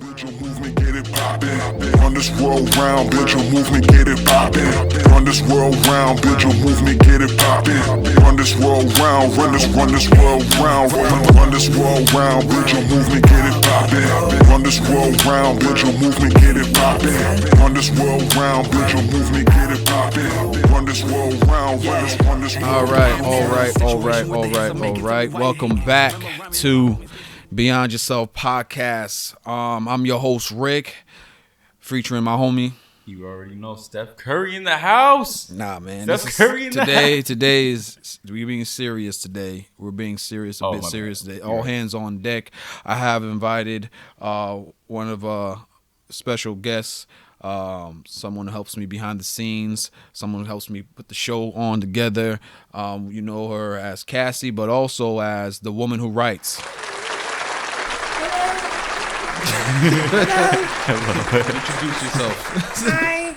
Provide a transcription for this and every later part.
Build your movement, get it poppin'. Run this world round, build your movement, get it poppin'. Run this world round, build your movement, get it poppin'. Run this world round, run this world round. Run this world round, build your movement, get it poppin'. Run this world round, build your movement, get it poppin'. Run this world round, build your movement, get it poppin'. Run this world round, run this world round. All right. Welcome back to Beyond Yourself podcast. I'm your host Rick, featuring my homie. You already know Steph Curry in the house. Nah, man. Steph Curry in the house. Today is we're being serious today. We're being serious, a bit serious today. All hands on deck. I have invited one of special guests. Someone who helps me behind the scenes, someone who helps me put the show on together. You know her as Cassie, but also as the woman who writes. Introduce yourself. Hi,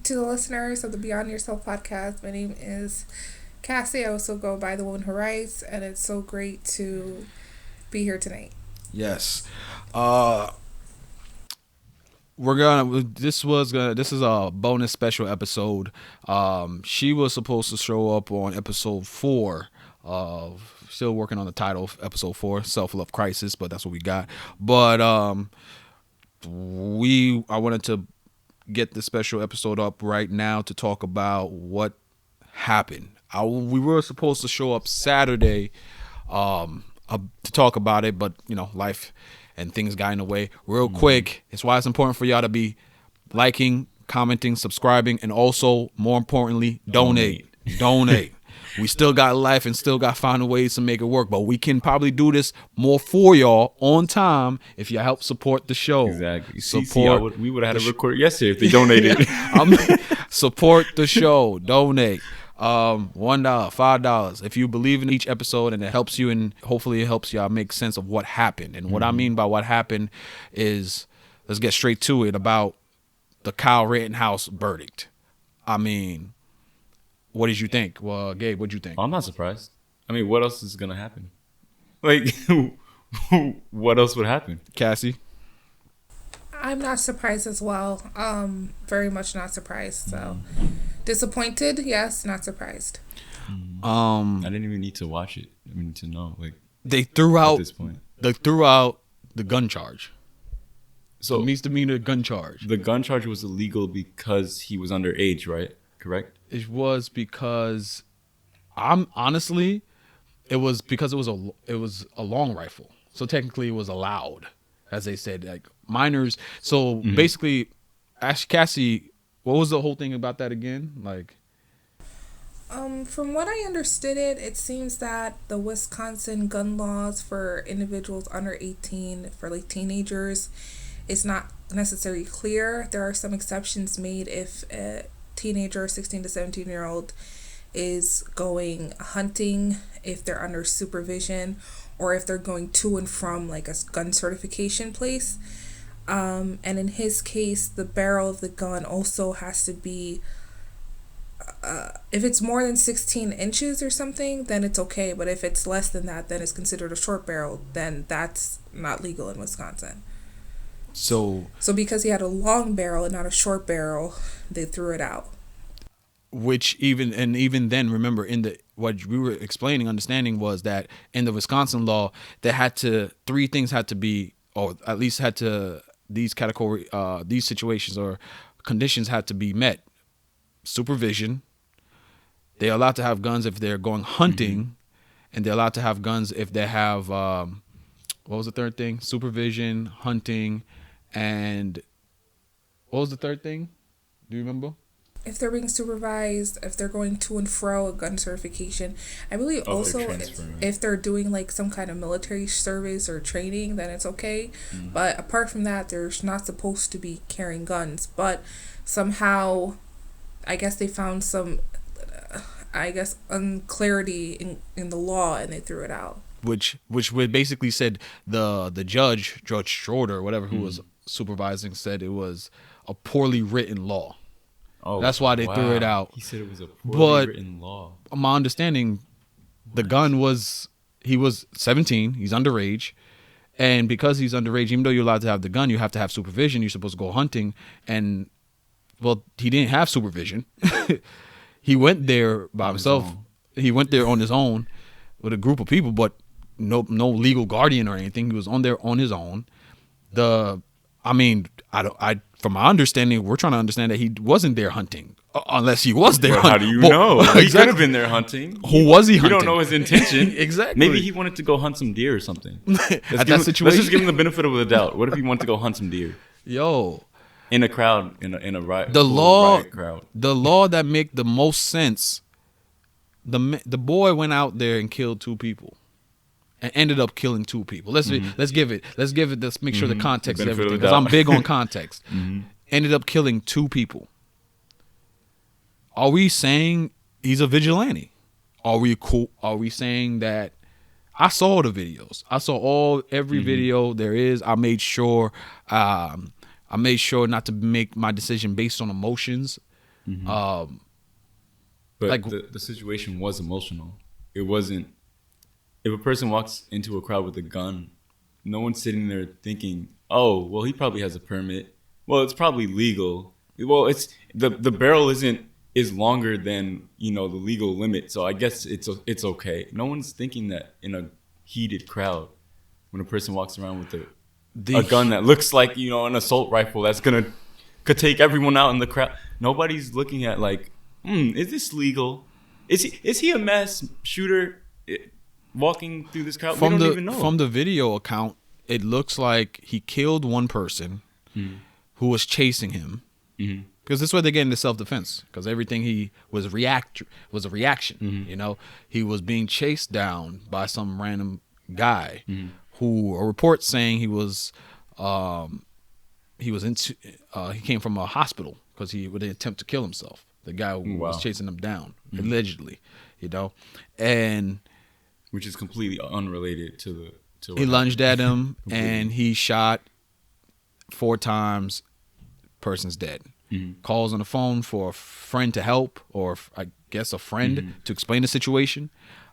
to the listeners of the Beyond Yourself podcast. My name is Cassie. I also go by the woman who writes, and it's so great to be here tonight. Yes. This is a bonus special episode. She was supposed to show up on episode 4 of, still working on the title of episode 4, Self-Love Crisis, but that's what we got. But I wanted to get the special episode up right now to talk about what happened. We were supposed to show up Saturday to talk about it, but life and things got in the way. Real quick, it's why it's important for y'all to be liking, commenting, subscribing, and also, more importantly, donate. We still got life and still got finding ways to make it work, but we can probably do this more for y'all on time if you help support the show. Exactly. We would have had to record yesterday if they donated. Support the show. Donate. $1, $5. If you believe in each episode and it helps you, and hopefully it helps y'all make sense of what happened. And what I mean by what happened is, let's get straight to it about the Kyle Rittenhouse verdict. I mean, what did you think? Well, Gabe, what did you think? I'm not surprised. I mean, what else is gonna happen? Like, what else would happen? Cassie? I'm not surprised as well. Very much not surprised. So, disappointed, yes, not surprised. I didn't even need to watch it. I mean, to know, like, they threw out at this point. the gun charge. So misdemeanor gun charge. The gun charge was illegal because he was underage, right? Correct? It was because it was because it was a long rifle. So technically it was allowed, as they said, like minors. So basically, ask Cassie, what was the whole thing about that again? Like, from what I understood it seems that the Wisconsin gun laws for individuals under 18, for like teenagers, is not necessarily clear. There are some exceptions made if a teenager, 16 to 17-year-old, is going hunting, if they're under supervision, or if they're going to and from like a gun certification place. And in his case, the barrel of the gun also has to be, if it's more than 16 inches or something, then it's okay. But if it's less than that, then it's considered a short barrel. Then that's not legal in Wisconsin. So because he had a long barrel and not a short barrel, they threw it out. Which even then, remember, what we were explaining, understanding was that in the Wisconsin law, three things had to be, or at least these situations or conditions had to be met. Supervision. They're allowed to have guns if they're going hunting, and they're allowed to have guns if they have, what was the third thing? Supervision, hunting, and what was the third thing? Do you remember? If they're being supervised, if they're going to and fro, a gun certification. I believe also if they're doing like some kind of military service or training, then it's okay. But apart from that, they're not supposed to be carrying guns. But somehow, I guess they found some, unclarity in the law, and they threw it out. Which basically said the judge, Judge Schroeder, whatever, who was supervising, said it was a poorly written law. Oh, that's why they threw it out. He said it was a poorly written law. My understanding, the gun was, he was 17, he's underage, And because he's underage, even though you're allowed to have the gun, you have to have supervision. You're supposed to go hunting. And, well, he didn't have supervision. He went there by himself. He went there on his own with a group of people, but no legal guardian or anything. He was on there on his own. From my understanding, we're trying to understand that he wasn't there hunting, unless he was there. But how do you know? He could have been there hunting. Who was he hunting? We don't know his intention. Exactly. Maybe he wanted to go hunt some deer or something. At that situation, let's just give him the benefit of the doubt. What if he wanted to go hunt some deer yo, in a crowd, in a riot? the law, riot crowd. the law that make the most sense. The boy went out there and killed 2 people. And ended up killing 2 people. Let's make sure the context is everything, because I'm big on context. Ended up killing 2 people. Are we saying he's a vigilante? Are we cool? Are we saying that? I saw the videos. I saw every video there is. I made sure not to make my decision based on emotions. But like the situation was emotional. It wasn't. If a person walks into a crowd with a gun, no one's sitting there thinking, "Oh, well, he probably has a permit. Well, it's probably legal. Well, it's the barrel is longer than the legal limit, so I guess it's okay." No one's thinking that in a heated crowd when a person walks around with a gun that looks like an assault rifle that's could take everyone out in the crowd. Nobody's looking at like, is this legal? Is he a mass shooter? Walking through this crowd, we don't even know. From the video account, it looks like he killed one person who was chasing him. Because this is where they get into self-defense. Because everything he was a reaction. He was being chased down by some random guy who a report saying he came from a hospital because he would attempt to kill himself. The guy who was chasing him down, allegedly, and. Which is completely unrelated to he lunged at him and he shot 4 times. Person's dead. Calls on the phone for a friend to help, or I guess a friend to explain the situation,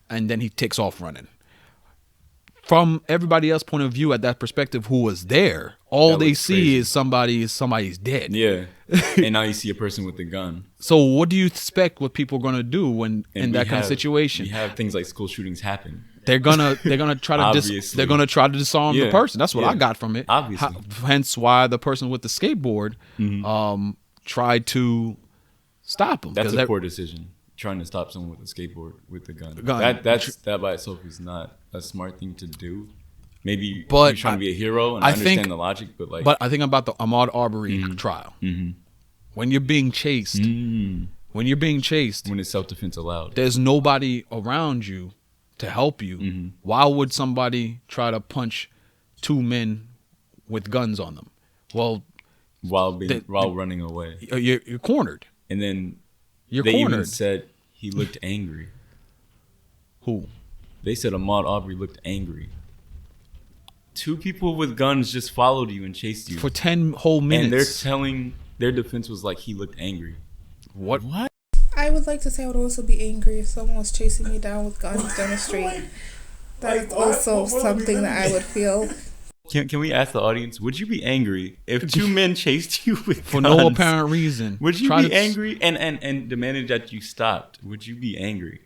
and then he takes off running. From everybody else's point of view, at that perspective, who was there, all they see is somebody's dead. Yeah, and now you see a person with a gun. So what do you expect what people are gonna do when in that kind of situation? We have things like school shootings happen. They're gonna try to disarm the person. That's what I got from it. Obviously, hence why the person with the skateboard tried to stop him. That's a poor decision. Trying to stop someone with a skateboard with a gun. That by itself is not a smart thing to do. Maybe you're trying to be a hero, and I understand the logic, but I think about the Ahmaud Arbery trial. When you're being chased, when it's self-defense allowed, there's nobody around you to help you. Why would somebody try to punch 2 men with guns on them? Well, while running away, you're cornered, and then you're they cornered. Even said he looked angry. Who? They said Ahmaud Arbery looked angry. 2 people with guns just followed you and chased you for 10 whole minutes, and they're telling their defense was like he looked angry. What? I would like to say I would also be angry if someone was chasing me down with guns down the street. That's also something that I would feel. Can we ask the audience, would you be angry if 2 men chased you with for guns? no apparent reason? Would you be angry and demanded that you stopped? Would you be angry?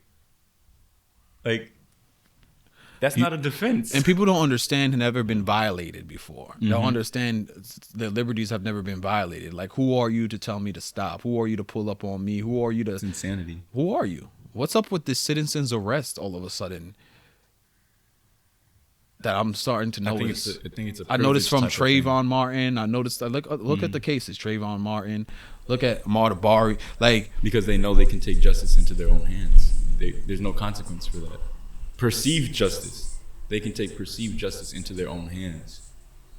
Like, that's not a defense. And people don't understand have never been violated before. They don't understand their liberties have never been violated. Like, who are you to tell me to stop? Who are you to pull up on me? Who are you to... It's insanity. Who are you? What's up with this citizen's arrest all of a sudden? That I'm starting to notice. I noticed from Trayvon Martin. I noticed. Look at the cases. Trayvon Martin. Look at Ahmaud Arbery. Like, because they know they can take justice into their own hands. There's no consequence for that. Perceived justice. They can take perceived justice into their own hands.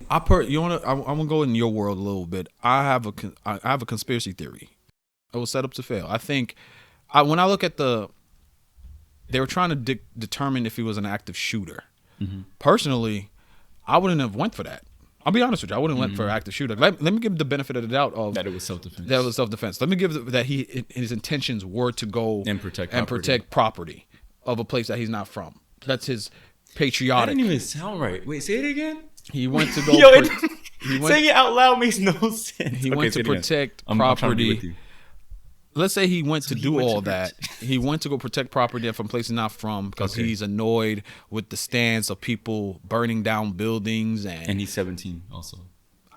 I'm gonna go in your world a little bit. I have a conspiracy theory. It was set up to fail. I think when I look at they were trying to determine if he was an active shooter. Personally, I wouldn't have went for that. I'll be honest with you. I wouldn't went for active shooter. Let me give the benefit of the doubt of that it was self-defense. Let me give that his intentions were to go and protect property of a place that he's not from. That's his patriotic. That didn't even sound right. Wait, say it again. He went to go. Yo, he went. saying it out loud makes no sense. He Okay, went say to it again. protect I'm trying to be with property. you. Let's say he went to he do went all to that. He went to go protect property from places not from because Okay. he's annoyed with the stance of people burning down buildings And he's 17 also.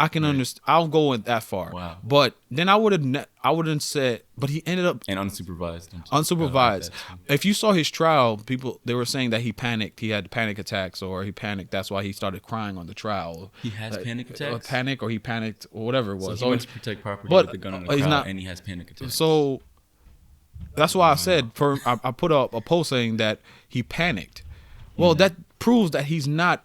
I can understand. I'll go with that far. Wow. But then I wouldn't said. But he ended up And unsupervised. unsupervised. If you saw his trial, they were saying that he panicked. He had panic attacks, or he panicked. That's why he started crying on the trial. He has panic attacks? Panic, or he panicked, or whatever it So was. he went to protect property but with the gun in the he's crowd, not- and he has panic attacks. So that's why I said I put up a post saying that he panicked. Well, that proves that he's not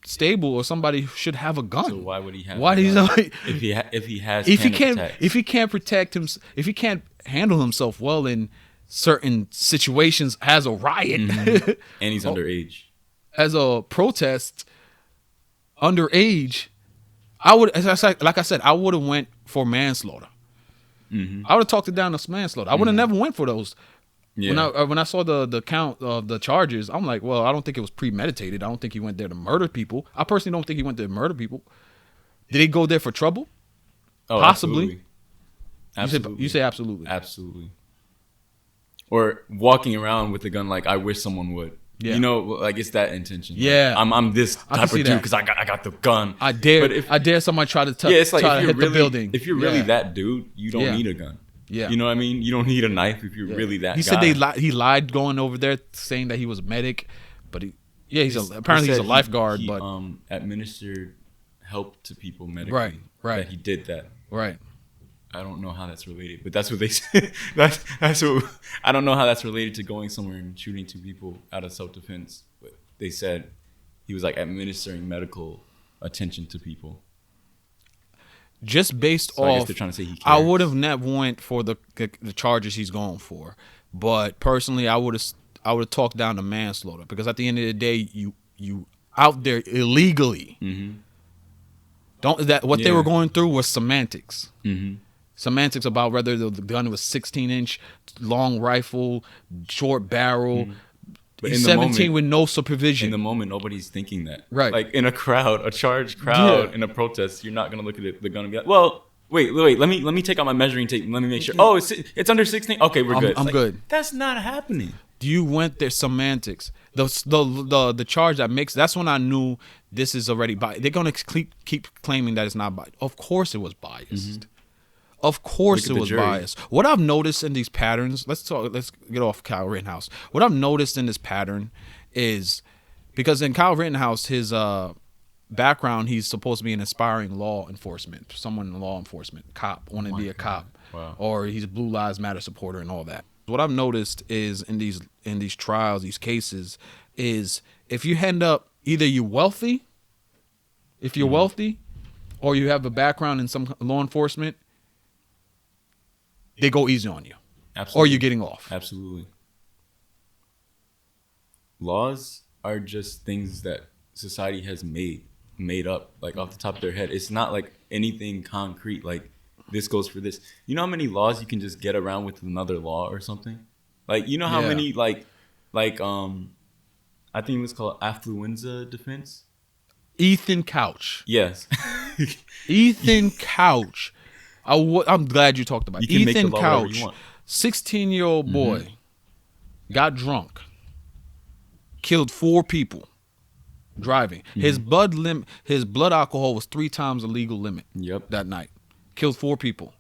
stable, or somebody should have a gun. So why would he have? Why a he's gun? not? if he has If he panic can't attacks? if he can't protect him, if he can't handle himself well in certain situations as a riot, and he's Oh. underage. as a protest, underage, I would, like I said, I would have went for manslaughter. I would have talked it down to manslaughter. I would have never went for those. Yeah. When I saw the count of the charges, I'm like, well, I don't think it was premeditated. I don't think he went there to murder people. I personally don't think he went there to murder people. Did he go there for trouble? Oh, possibly. Absolutely. You say absolutely. Absolutely. Or walking around with a gun like I wish someone would. Yeah. You know, like it's that intention. Like, Yeah. I'm this I can type see of dude that. because I got the gun. I dare But if, I dare somebody try to yeah, it's like try if to you're hit really the building. if you're really Yeah. that dude, you don't Yeah. need a gun. Yeah. You know what I mean? You don't need a knife if you're really that He guy. said he lied going over there saying that he was a medic, but apparently he's a said lifeguard, he, but administered help to people medically. Right. That he did that. right. I don't know how that's related, but that's what they said. that's what I don't know how that's related to going somewhere and shooting two people out of self defense. But they said he was like administering medical attention to people. Just based So I guess off, they're trying to say he I cares. would have never went for the charges he's going for, but personally, I would have talked down to manslaughter because at the end of the day, you out there illegally. Don't that what they Yeah. were going through was semantics. Mm-hmm. Semantics about whether the gun was 16-inch long rifle, short barrel. But He's in the 17 moment- with no supervision. In the moment, nobody's thinking that. Right. Like in a crowd, a charged crowd, Yeah. in a protest, you're not gonna look at the gun and be like, "Well, wait, let me take out my measuring tape and let me make sure. Oh, it's under 16. Okay, we're good. I'm Like, good. That's not happening. You went there semantics. The charge that makes that's when I knew this is already biased. They're gonna keep claiming that it's not biased. Of course it was biased. Of course Look at it the was jury. biased. What I've noticed in these patterns, let's get off Kyle Rittenhouse. What I've noticed in this pattern is because in Kyle Rittenhouse, his background, he's supposed to be an aspiring law enforcement, someone in law enforcement, cop, want to be a cop, Wow. or he's a Blue Lives Matter supporter and all that. What I've noticed is in these trials, these cases, is if you end up either you're wealthy, if you're wealthy, or you have a background in some law enforcement, they go easy on you, Absolutely. or you're getting off. Absolutely. Laws are just things that society has made up, like off the top of their head. It's not like anything concrete, like this goes for this. You know how many laws you can just get around with another law or something? Like, you know how Yeah. many, I think it was called affluenza defense? Ethan Couch. Yes. Ethan Couch. I'm glad you talked about You can make the Ethan law whatever you Couch. want. 16-year-old boy got drunk, killed 4 people driving. His blood alcohol was 3 times the legal limit. Yep. That night, killed 4 people.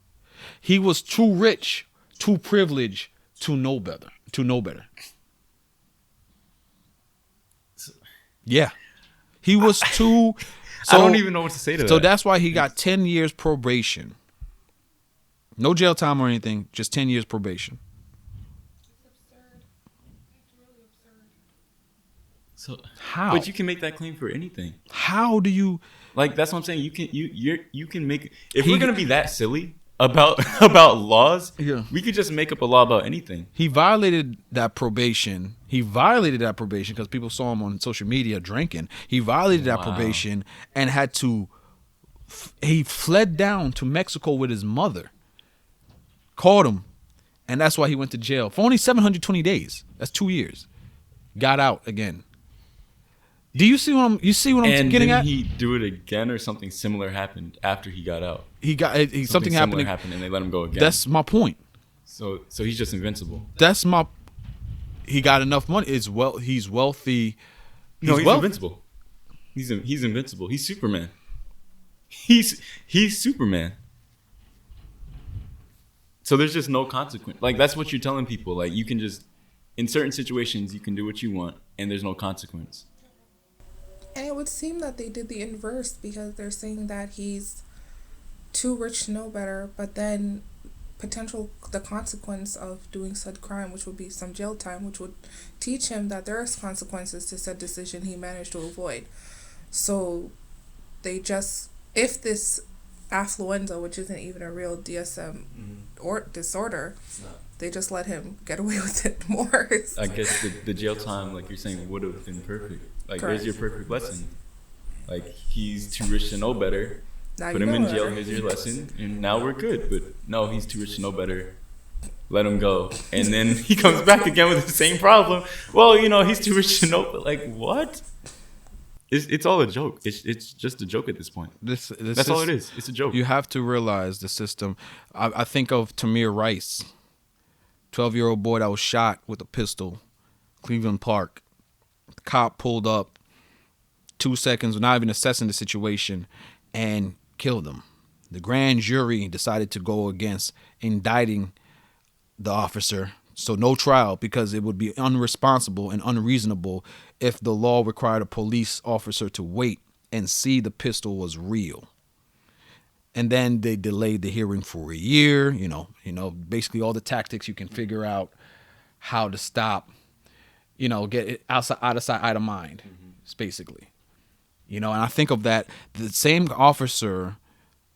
He was too rich, too privileged to know better. Yeah, he was too. I don't even know what to say to that. So that's why he got 10 years probation. No jail time or anything, just 10 years probation. So, How? But you can make that claim for anything. How do you? Like, that's what I'm saying. You can make, if He- we're gonna be that silly about laws, Yeah. we could just make up a law about anything. He violated that probation. Because people saw him on social media drinking. He violated that probation and had to. He fled down to Mexico with his mother. Caught him, and that's why he went to jail for only 720 days. That's 2 years. Got out again. Do you see what I'm And getting then at? he do it again, or something similar happened after he got out. Something similar happened, happened, and they let him go again. That's my point. So he's just invincible. He got enough money. He's wealthy. No, he's wealthy. invincible. He's invincible. He's Superman. He's Superman. So there's just no consequence. Like, that's what you're telling people. Like, you can just, in certain situations, you can do what you want, and there's no consequence. And it would seem that they did the inverse, because they're saying that he's too rich to know better, but then the consequence of doing said crime, which would be some jail time, which would teach him that there is consequences to said decision he managed to avoid. So they just, if this affluenza, which isn't even a real DSM or disorder, they just let him get away with it more. I guess the jail time, like you're saying, would have been perfect. Like, Correct. there's your perfect lesson. Like, he's too rich to know better. Now Put you him in know jail, better. here's your lesson, and now we're good. But no, he's too rich to know better. Let him go. And then he comes back again with the same problem. Well, he's too rich to know, but like, what? It's all a joke. It's just a joke at this point. That's all it is. It's a joke. You have to realize the system. I think of Tamir Rice, 12-year-old boy that was shot with a pistol, Cleveland Park. The cop pulled up 2 seconds, not even assessing the situation, and killed him. The grand jury decided to go against indicting the officer. So no trial, because it would be unresponsible and unreasonable if the law required a police officer to wait and see the pistol was real. And then they delayed the hearing for a year. Basically all the tactics you can figure out how to stop, get it out of sight, out of mind, basically. And I think of that, the same officer,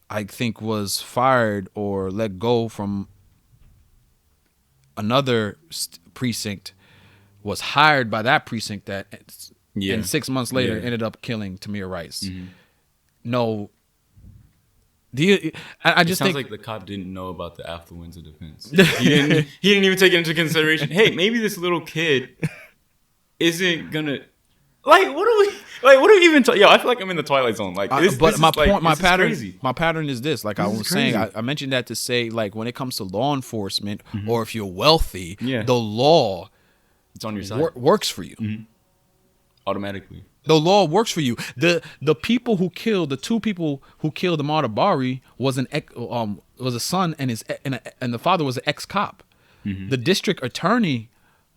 I think, was fired or let go from another precinct, was hired by that precinct and 6 months later ended up killing Tamir Rice. No, I just sounds think like the cop didn't know about the affluenza defense. He didn't even take it into consideration. Hey, maybe this little kid isn't gonna what do we even Yo, I feel like I'm in the Twilight Zone. Like, my pattern, crazy. my pattern is this. Like, I was crazy. saying, I mentioned that to say, like, when it comes to law enforcement, or if you're wealthy, Yeah. the law It's on your side works for you. automatically. The law works for you. The two people who killed Ahmaud Arbery was a son, and the father was an ex-cop. The district attorney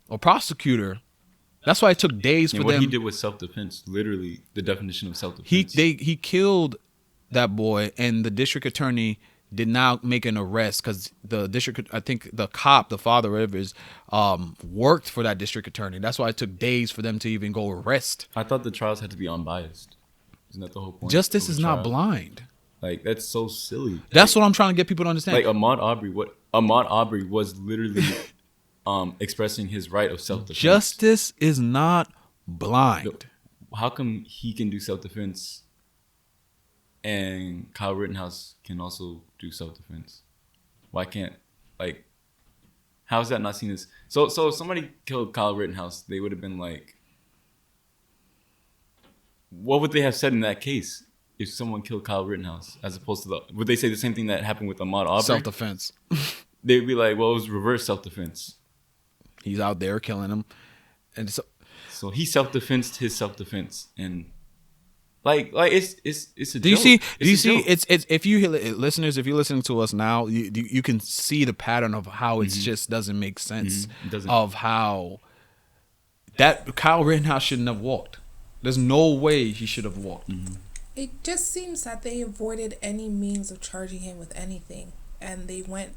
or prosecutor. That's why it took days for And what them. he did was self-defense. Literally, the definition of self-defense. He killed that boy, and the district attorney did not make an arrest because I think the cop, the father Rivers, worked for that district attorney. That's why it took days for them to even go arrest. I thought the trials had to be unbiased. Isn't that the whole point? Justice of a is not trial? blind. Like, that's so silly. That's what I'm trying to get people to understand. Like, Ahmaud Arbery was literally expressing his right of self-defense. Justice is not blind. How come he can do self-defense and Kyle Rittenhouse can also do self-defense? Why can't, how is that not seen as... So if somebody killed Kyle Rittenhouse, they would have been like... What would they have said in that case if someone killed Kyle Rittenhouse, as opposed to would they say the same thing that happened with Ahmaud Arbery? Self-defense. They'd be like, well, it was reverse self-defense. He's out there killing him, and So he self-defensed his self-defense, and it's a do you joke. see? It's a joke. It's if you listeners, if you're listening to us now, you can see the pattern of how it just doesn't make sense. It doesn't. Of how that Kyle Rittenhouse shouldn't have walked. There's no way he should have walked. It just seems that they avoided any means of charging him with anything, and they went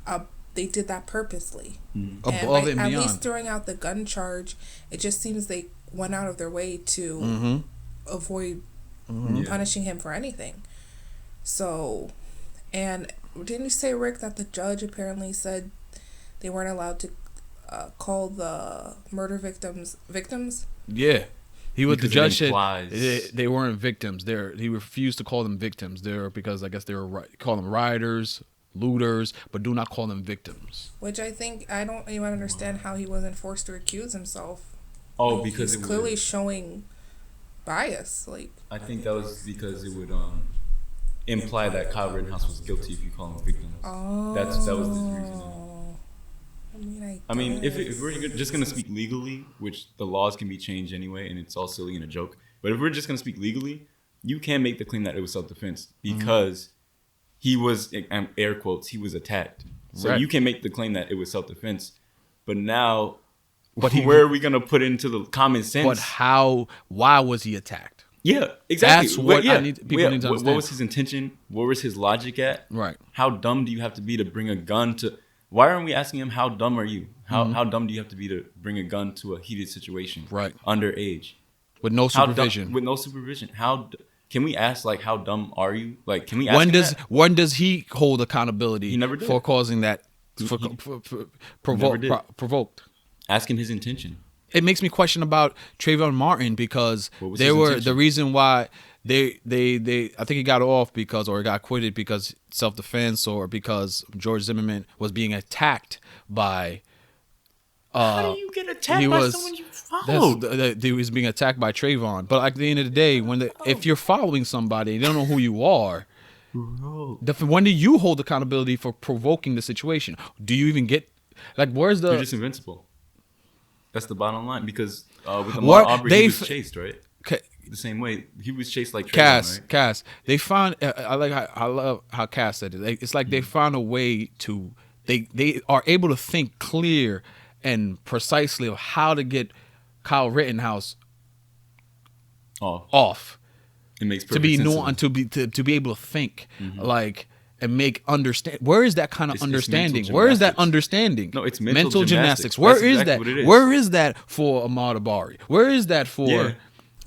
up. They did that purposely. Above and at beyond. least throwing out the gun charge, it just seems they went out of their way to avoid punishing him for anything. So, and didn't you say, Rick, that the judge apparently said they weren't allowed to call the murder victims? Yeah. The Because it judge said implies- they weren't victims. He refused to call them victims. Because I guess they were call them rioters, looters, but do not call them victims. Which I don't even understand how he wasn't forced to recuse himself. Oh, because he's it clearly was, showing bias. Like, I think that was because it would imply that Kyle Rittenhouse was guilty if you call him victims. oh, That was the reasoning. I mean, If we're just gonna speak legally, which the laws can be changed anyway, and it's all silly and a joke. But if we're just gonna speak legally, you can make the claim that it was self-defense because he was, air quotes, he was attacked. So Right. you can make the claim that it was self-defense. But now, where are we gonna put into the common sense? But how? Why was he attacked? Yeah, exactly. That's what yeah, I need- people need to What understand. was his intention? Where was his logic at? Right. How dumb do you have to be to bring a gun to? Why aren't we asking him how dumb are you? How dumb do you have to be to bring a gun to a heated situation? Right. Underage. With no How dumb- supervision. with no supervision. Can we ask like how dumb are you? Like can we ask him that? When does he hold accountability He never did. for causing that for, He- provoke, never did. provoked? Ask him his intention. It makes me question about Trayvon Martin because What was they his were intention? the reason why they I think he got off because or got acquitted because self-defense or because George Zimmerman was being attacked by How do you get attacked he by was someone you followed? he was being attacked by Trayvon. But at the end of the day, if you're following somebody, they don't know who you are. When do you hold accountability for provoking the situation? Do you even get where's You're the just invincible. That's the bottom line because with What- Ahmaud Arbery, they he was f- chased, right? Ca- The same way he was chased like Trayvon, Cass, right? Cass, they found. I love how Cass said it. It's like they found a way to. They are able to think clear and precisely of how to get Kyle Rittenhouse Oh, off it makes to perfect be sense to nuanced, them. to be able to think and make understand. Where is that kind of It's understanding? mental Where is that gymnastics. understanding? No, it's mental gymnastics. gymnastics. Where That's is exactly that? what it is. Where is that for Ahmaud Arbery? Where is that for Yeah.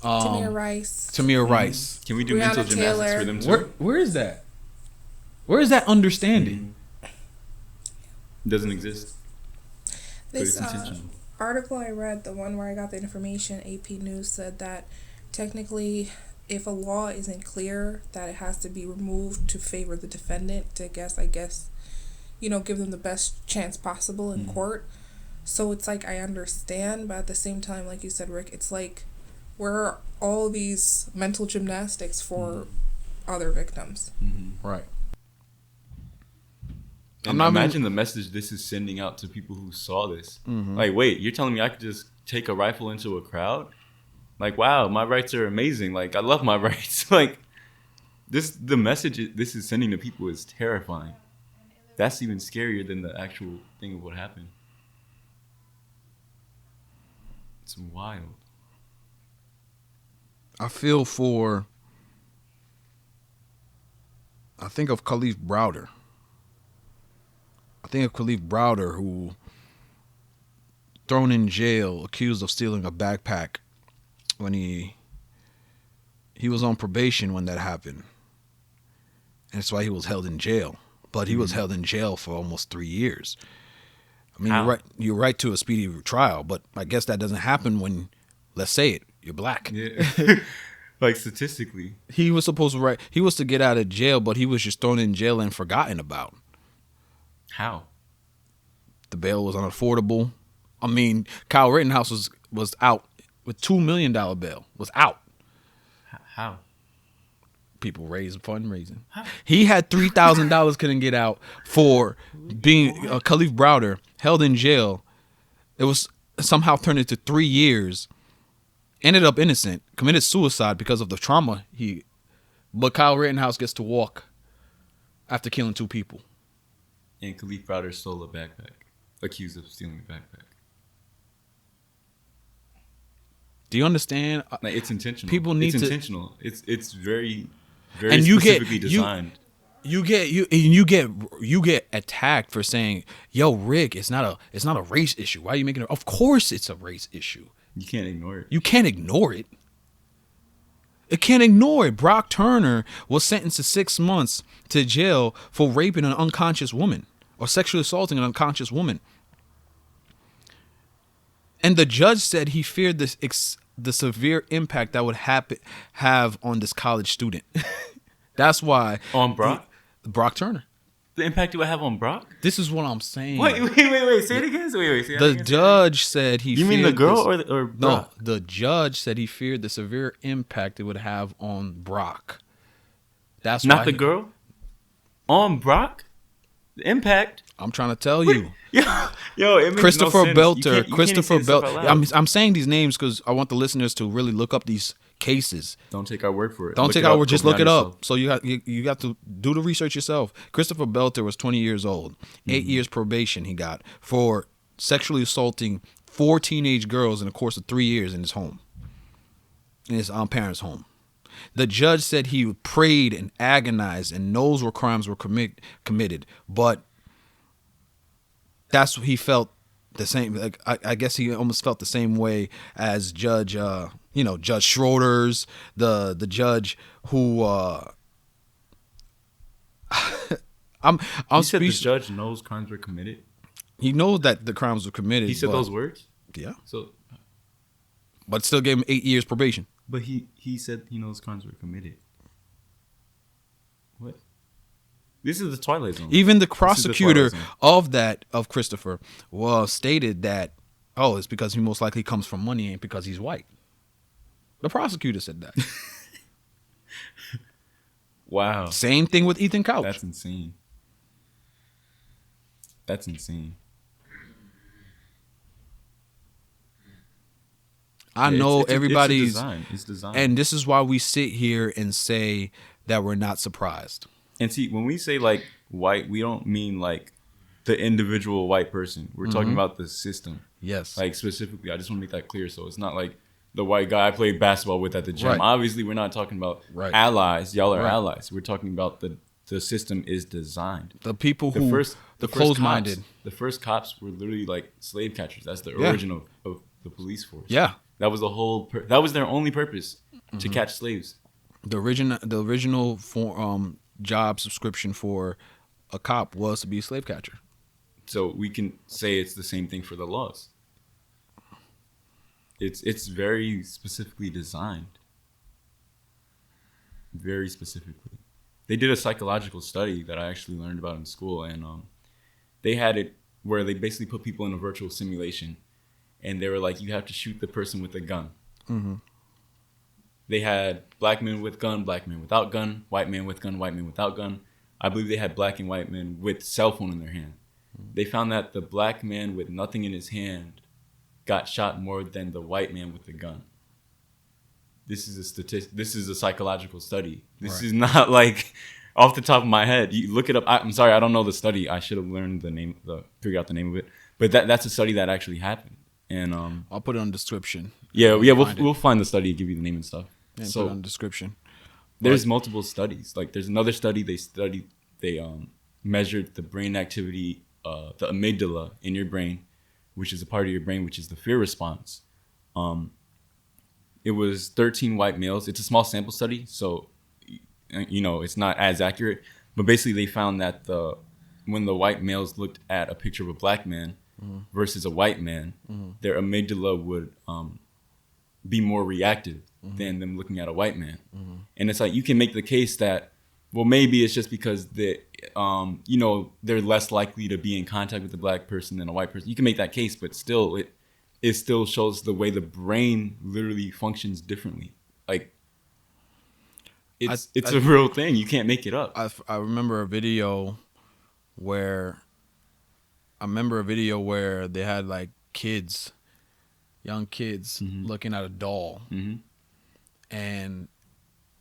Tamir Rice. Tamir Rice? Can we do Breonna mental gymnastics Taylor. for them too? Where is that? Where is that understanding? It doesn't exist. But This it's intentional. article I read, the one where I got the information, AP News said that technically, if a law isn't clear, that it has to be removed to favor the defendant to I guess, give them the best chance possible in court. So it's like I understand, but at the same time, like you said, Rick, it's like where are all these mental gymnastics for other victims? Right. And not imagine the message this is sending out to people who saw this. Mm-hmm. Like, wait, you're telling me I could just take a rifle into a crowd? Like, wow, my rights are amazing. Like, I love my rights. Like, the message this is sending to people is terrifying. That's even scarier than the actual thing of what happened. It's wild. I think of Khalif Browder. Who thrown in jail, accused of stealing a backpack when he was on probation when that happened. And that's why he was held in jail. But he was held in jail for almost 3 years. I mean, How? you're right to a speedy trial, but I guess that doesn't happen when, let's say it, you're black. Yeah. Like, statistically. He was supposed to get out of jail, but he was just thrown in jail and forgotten about. How? The bail was unaffordable. I mean, Kyle Rittenhouse was out with $2 million bail. Was out. How? People raised fundraising. He had $3,000 couldn't get out for being Khalif Browder held in jail. It was somehow turned into 3 years. Ended up innocent. Committed suicide because of the trauma But Kyle Rittenhouse gets to walk after killing 2 people. And Khalif Browder stole a backpack. Accused of stealing a backpack. Do you understand? Like, it's intentional. People need it's to- intentional. It's very, very And you get- specifically you- designed. You get attacked for saying, "Yo, Rick, it's not a race issue. Why are you making it?" Of course, it's a race issue. You can't ignore it. You can't ignore it. It can't ignore it. Brock Turner was sentenced to 6 months to jail for raping an unconscious woman or sexually assaulting an unconscious woman. And the judge said he feared the severe impact that would have on this college student. That's why On Brock? Brock Turner. the impact it would have on Brock? This is what I'm saying. Wait. Say it again. Say that The again. judge said he. You mean the feared girl this- or no? Brock? The judge said he feared the severe impact it would have on Brock. That's Not why the girl? On Brock? The impact? I'm trying to tell you. Yo, it makes Christopher no sense. Belter. You can't Christopher even say stuff Belter. out loud. I'm saying these names because I want the listeners to really look up these cases. Don't take our word for it. Don't Look take it our up, word. Just go look it beyond up. yourself. So you got to do the research yourself. Christopher Belter was 20 years old. 8 Mm-hmm. years probation he got for sexually assaulting 4 teenage girls in the course of 3 years in his home, in his parents' home. The judge said he prayed and agonized and knows where crimes were committed, but that's what he felt the same. Like, I guess he almost felt the same way as Judge Schroeder's, the judge who I'm You said the speech- judge knows crimes were committed? he knows that the crimes were committed. He said but- those words? Yeah, So, but still gave him 8 years probation. but he said he knows crimes were committed. What? This is the Twilight Zone. Even the This is prosecutor Twilight Zone. of Christopher stated that, it's because he most likely comes from money, ain't because he's white. The prosecutor said that. Wow. Same thing with Ethan Couch. That's insane. That's insane. I Yeah, know it's everybody's, design. It's designed. and this is why we sit here and say that we're not surprised. And see, when we say like white, we don't mean like the individual white person. We're talking about the system. Yes. Like specifically, I just want to make that clear. So it's not like the white guy I played basketball with at the gym. Right. Obviously, we're not talking about Right. allies. Y'all are Right. allies. We're talking about the system is designed. The people The who, first, the first closed-minded. cops- the first cops were literally like slave catchers. That's the Yeah. origin of the police force. Yeah. That was the whole. That was their only purpose to catch slaves. The original job subscription for a cop was to be a slave catcher. So we can say it's the same thing for the laws. It's very specifically designed. Very specifically. They did a psychological study that I actually learned about in school, and they had it where they basically put people in a virtual simulation, and they were like, you have to shoot the person with a gun. Mm-hmm. They had black men with gun, black men without gun, white men with gun, white men without gun. I believe they had black and white men with cell phone in their hand. They found that the black man with nothing in his hand got shot more than the white man with the gun. This is a This is a psychological study. This Right. is not like off the top of my head. You look it up. I'm sorry, I don't know the study. I should have learned figure out the name of it. But that's a study that actually happened. And I'll put it on the description. we'll find the study and give you the name and stuff. And put So it on the description. there's multiple studies. Like there's another study they measured the brain activity, the amygdala in your brain, which is a part of your brain which is the fear response. It was 13 white males. It's a small sample study, so it's not as accurate. But basically, they found that when the white males looked at a picture of a black man versus a white man, their amygdala would be more reactive than them looking at a white man. And it's like you can make the case that, well, maybe it's just because they're less likely to be in contact with a black person than a white person. You can make that case, but still, it still shows the way the brain literally functions differently. Like it's a real thing. You can't make it up. I remember a video where they had like kids, young kids, looking at a doll, and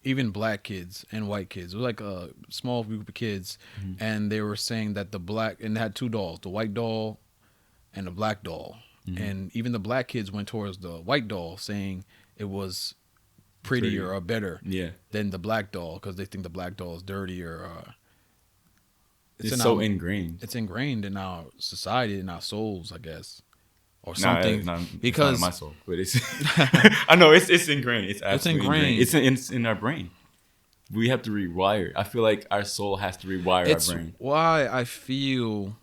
even black kids and white kids. It was like a small group of kids, and they were saying that and they had two dolls, the white doll and the black doll, and even the black kids went towards the white doll, saying it was prettier or better than the black doll because they think the black doll is dirtier. It's so ingrained. It's ingrained in our society, in our souls, I guess, or Nah, something. it's not because in my soul, but it's. I know it's ingrained. It's absolutely ingrained. ingrained. It's in our brain. We have to rewire. I feel like our soul has to rewire it's our brain. why I feel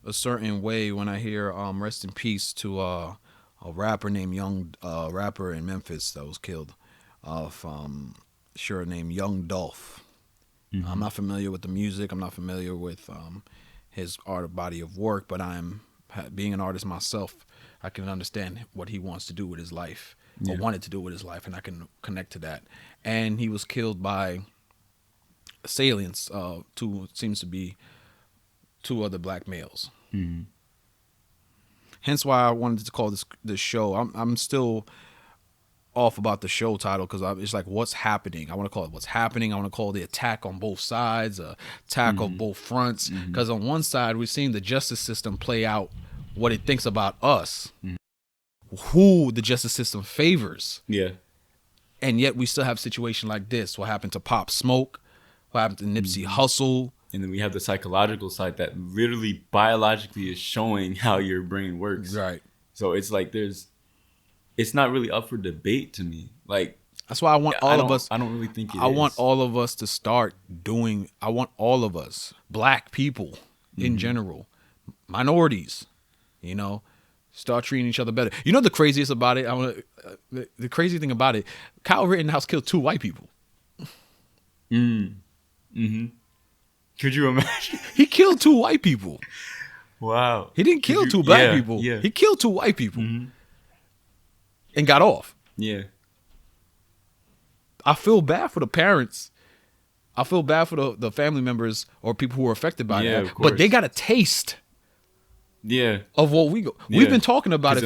a certain way when I hear "Rest in Peace" to a rapper named rapper in Memphis that was killed, named Young Dolph. I'm not familiar with the music. I'm not familiar with his art body of work, but being an artist myself, I can understand what he wants to do with his life, or wanted to do with his life, and I can connect to that. And he was killed by assailants, seems to be two other black males. Hence why I wanted to call this show. I'm still off about the show title because it's like, what's happening? I want to call it what's happening. I want to call it the attack on both sides, attack on both fronts. Because on one side, we're seeing the justice system play out what it thinks about us, who the justice system favors. Yeah. And yet we still have a situation like this. What happened to Pop Smoke? What happened to Nipsey Hussle? And then we have the psychological side that literally biologically is showing how your brain works. Right. So it's like it's not really up for debate to me. Like, that's why I want all of us. I don't really think I want all of us to start doing. I want all of us, black people in general, minorities, start treating each other better. You know the craziest about it? The crazy thing about it, Kyle Rittenhouse killed 2 white people. Could you imagine? He killed 2 white people. Wow. He didn't kill 2 black people. Yeah. He killed 2 white people and got off. Yeah. I feel bad for the parents. I feel bad for the family members or people who are affected by that. Of course. But they got a taste. Yeah. Of what we've been talking about it.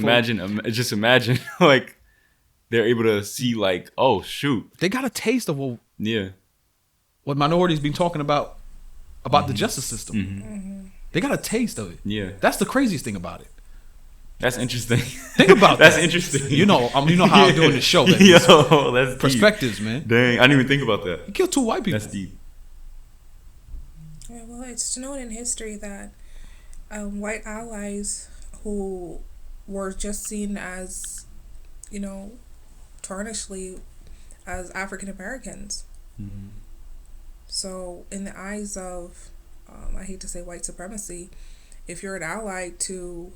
Just imagine, like, they're able to see, like, oh shoot. They got a taste of what minorities been talking about the justice system. They got a taste of it. Yeah. That's the craziest thing about it. That's interesting. Think about that. That's interesting. You know how I'm doing this show. Baby. Yo, that's deep. Perspectives, man. Dang, I didn't even think about that. He killed 2 white people. That's deep. Yeah, well, it's known in history that white allies who were just seen as, tarnishedly as African Americans. So in the eyes of, I hate to say white supremacy, if you're an ally to,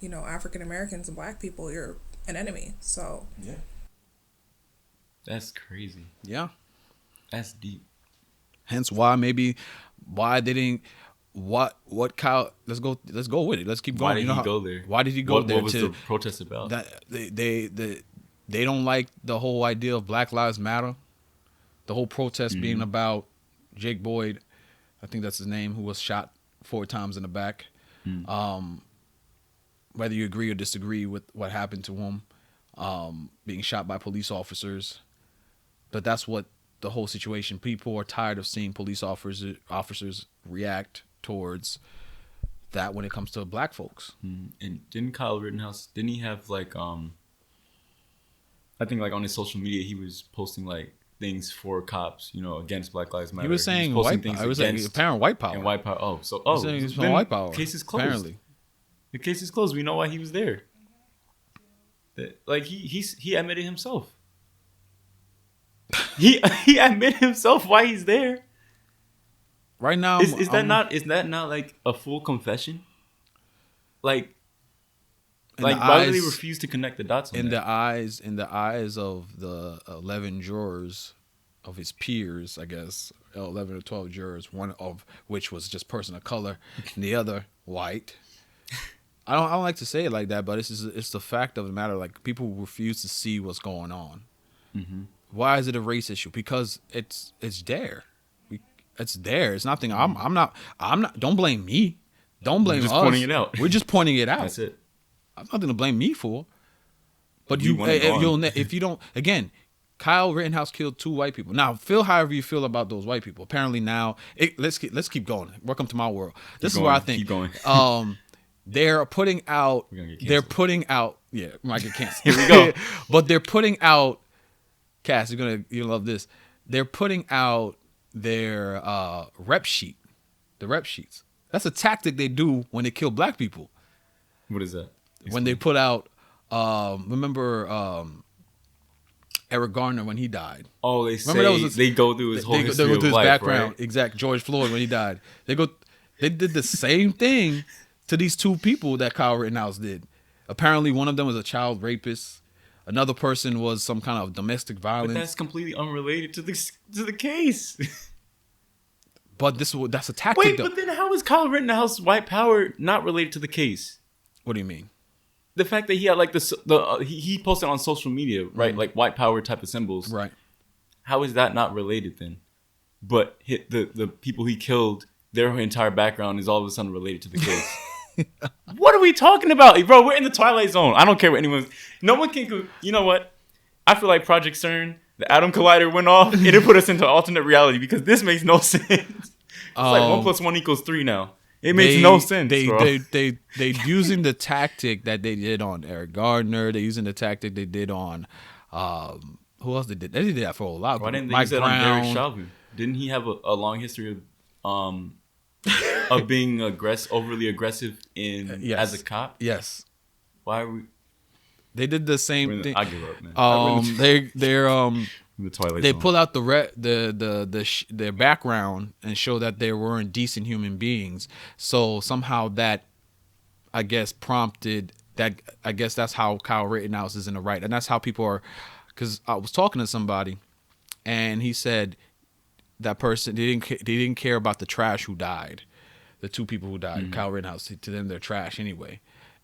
African Americans and black people, you're an enemy. So yeah, that's crazy. Yeah, that's deep. Hence why why they didn't. What Kyle? Let's go with it. Let's keep going. Why did he go there? Why did he go there? What was the protest about? That they don't like the whole idea of Black Lives Matter. The whole protest being about Jake Boyd, I think that's his name, who was shot 4 times in the back. Whether you agree or disagree with what happened to him, being shot by police officers, but that's what the whole situation. People are tired of seeing police officers react towards that when it comes to black folks. And didn't Kyle Rittenhouse, didn't he have like I think like on his social media he was posting like things for cops, against Black Lives Matter. He was saying apparent white power. And white power. He's saying white power. Case is closed. Apparently. The case is closed. We know why he was there. Like he admitted himself. He admitted himself why he's there. Right now, is that not like a full confession? Like why do they refuse to connect the dots? In the eyes of the 11 jurors, of his peers, I guess 11 or 12 jurors, one of which was just person of color, and the other white. I don't like to say it like that, but it's the fact of the matter. Like, people refuse to see what's going on. Why is it a race issue? Because it's there. It's there. It's nothing. I'm not. Don't blame me. Don't blame us. Pointing it out. We're just pointing it out. That's it. I've nothing to blame me for. But if you don't, again, Kyle Rittenhouse killed 2 white people. Now, feel however you feel about those white people. Apparently now, let's keep going. Welcome to my world. This is where I think. Keep going. They're putting out. Yeah, might get canceled. Here we go. But they're putting out. Cass, you'll love this. They're putting out their rep sheet. The rep sheets. That's a tactic they do when they kill black people. What is that? When they put out, remember Eric Garner when he died. Oh, they go through his whole history of life, background. Right? Exact. George Floyd when he died. They did the same thing to these 2 people that Kyle Rittenhouse did. Apparently, one of them was a child rapist. Another person was some kind of domestic violence. But that's completely unrelated to the case. But that's a tactic. Wait, though. but then how is Kyle Rittenhouse white power not related to the case? What do you mean? The fact that he had like he posted on social media, right, like white power type of symbols. Right. How is that not related then? But the people he killed, their entire background is all of a sudden related to the case. What are we talking about, bro? We're in the Twilight Zone. I don't care what anyone's. No one can. You know what? I feel like Project CERN, the Atom Collider went off. It put us into alternate reality because this makes no sense. It's like 1 + 1 = 3 now. It makes no sense. They using the tactic that they did on Eric Gardner. They're using the tactic they did on who else they did? They did that for a lot. Why didn't they Mike use that Brown. on Derek Chauvin? Didn't he have a long history of being overly aggressive as a cop? Yes. Why are we? They did the same thing. I give up, man. They The Twilight they Zone. pull out their background and show that they weren't decent human beings. So somehow that, I guess, prompted that. I guess that's how Kyle Rittenhouse is in the right, and that's how people are. Because I was talking to somebody, and he said that person they didn't care about the trash who died, the 2 people who died. Mm-hmm. Kyle Rittenhouse, to them they're trash anyway.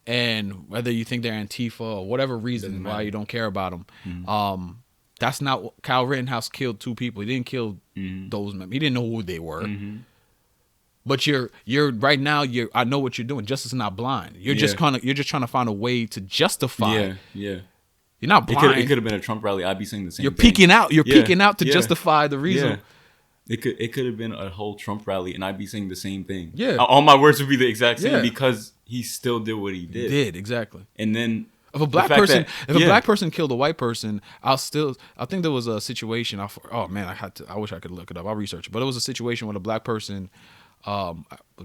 And whether you think they're Antifa or whatever reason why you don't care about them, Mm-hmm. That's not what Kyle Rittenhouse killed 2 people. He didn't kill those men. He didn't know who they were. Mm-hmm. But you're right now. I know what you're doing. Justice is not blind. You're just trying to find a way to justify. Yeah. You're not blind. It could have been a Trump rally. I'd be saying the same. You're thing. peeking out. You're Yeah, peeking out to yeah. justify the reason. Yeah. It could have been a whole Trump rally, and I'd be saying the same thing. Yeah. All my words would be the exact same Yeah. because he still did what he did. He did exactly. And then If a black the fact person, that- if a black person killed a white person, I think there was a situation. Oh man, I wish I could look it up. I'll research it. But it was a situation where a black person, a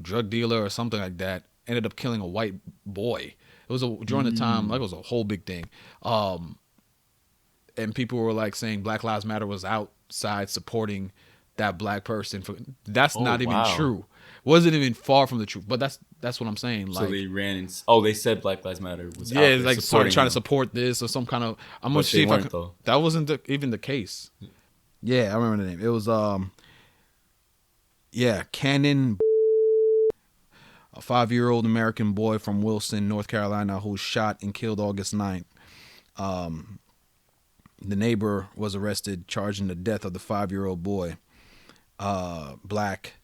drug dealer or something like that, ended up killing a white boy. It was during the time, like it was a whole big thing. And people were like saying Black Lives Matter was outside supporting that black person. That's not even wow. true. Wasn't even far from the truth. But that's what I'm saying. So Like, they ran and they said Black Lives Matter was out yeah, there like started supporting trying to him. support this or some kind of. I'm gonna But see they if I weren't, can, though. that wasn't even the case. Yeah, I remember the name. It was Cannon, a 5-year-old American boy from Wilson, North Carolina, who was shot and killed August 9th. The neighbor was arrested, charged in the death of the 5-year-old boy, black,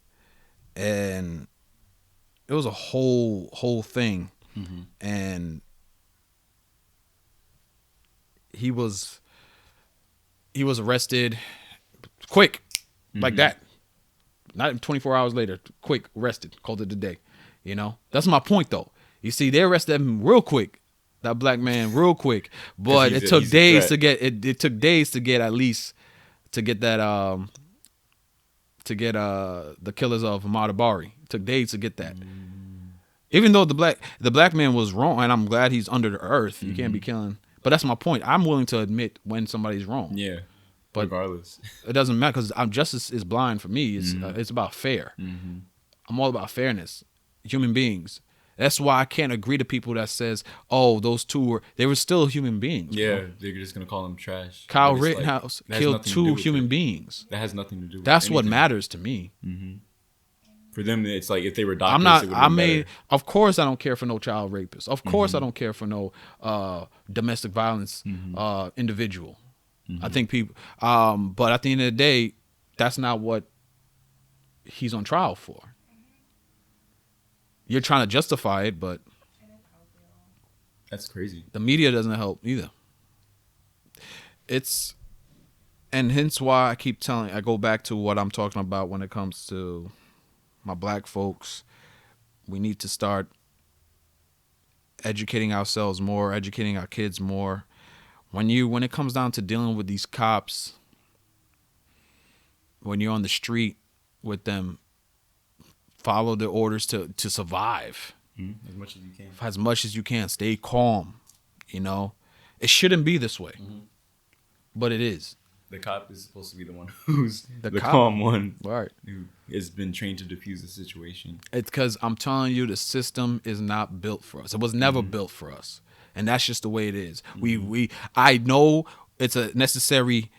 and it was a whole thing. Mm-hmm. And he was arrested quick, like that. Not even 24 hours later, quick, arrested, called it a day. You know, that's my point though. You see, they arrested him real quick, that black man, real quick. But it took days to get it took days to get at least to get that the killers of Ahmaud Arbery. It took days to get that. Even though the black man was wrong, and I'm glad he's under the earth. You can't be killing. But that's my point. I'm willing to admit when somebody's wrong. Yeah. But regardless, it doesn't matter because justice is blind for me. It's about fair. I'm all about fairness. Human beings. That's why I can't agree to people that says, "Oh, those 2 they were still human beings." yeah, bro. they're just gonna call them trash. Kyle But it's like, Rittenhouse that has killed nothing to do 2 with human it. beings. That has nothing to do. with That's what anything. matters to me. For them. It's like if they were doctors, I'm not. It would've I been mean, better. of course, I don't care for no child rapist. Of course, I don't care for no domestic violence individual. I think people. But at the end of the day, that's not what he's on trial for. You're trying to justify it, but That's crazy. the media doesn't help either. And hence why I go back to what I'm talking about when it comes to my black folks. We need to start educating ourselves more, educating our kids more. When it comes down to dealing with these cops, when you're on the street with them, follow the orders to survive. As much as you can. As much as you can. Stay calm. You know, it shouldn't be this way, but it is. The cop is supposed to be the one who's the cop- calm one, Right. who has been trained to diffuse the situation. It's because I'm telling you, the system is not built for us. It was never built for us, and that's just the way it is. I know it's a necessary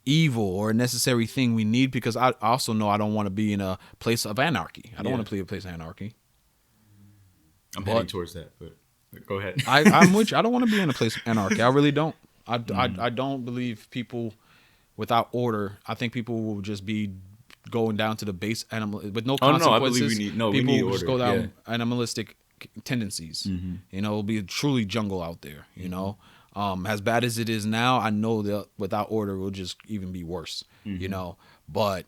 evil or a necessary thing we need, because I also know I don't want to be in a place of anarchy. I don't want to be a place of anarchy. I'm heading towards that, but go ahead. I'm with you. I don't want to be in a place of anarchy. I really don't. I don't believe people without order. I think people will just be going down to the base animal with no consequences. I believe people we need will just order. go down animalistic tendencies. You know, it'll be a truly jungle out there. You know, as bad as it is now, I know that without order, it will just even be worse. You know, but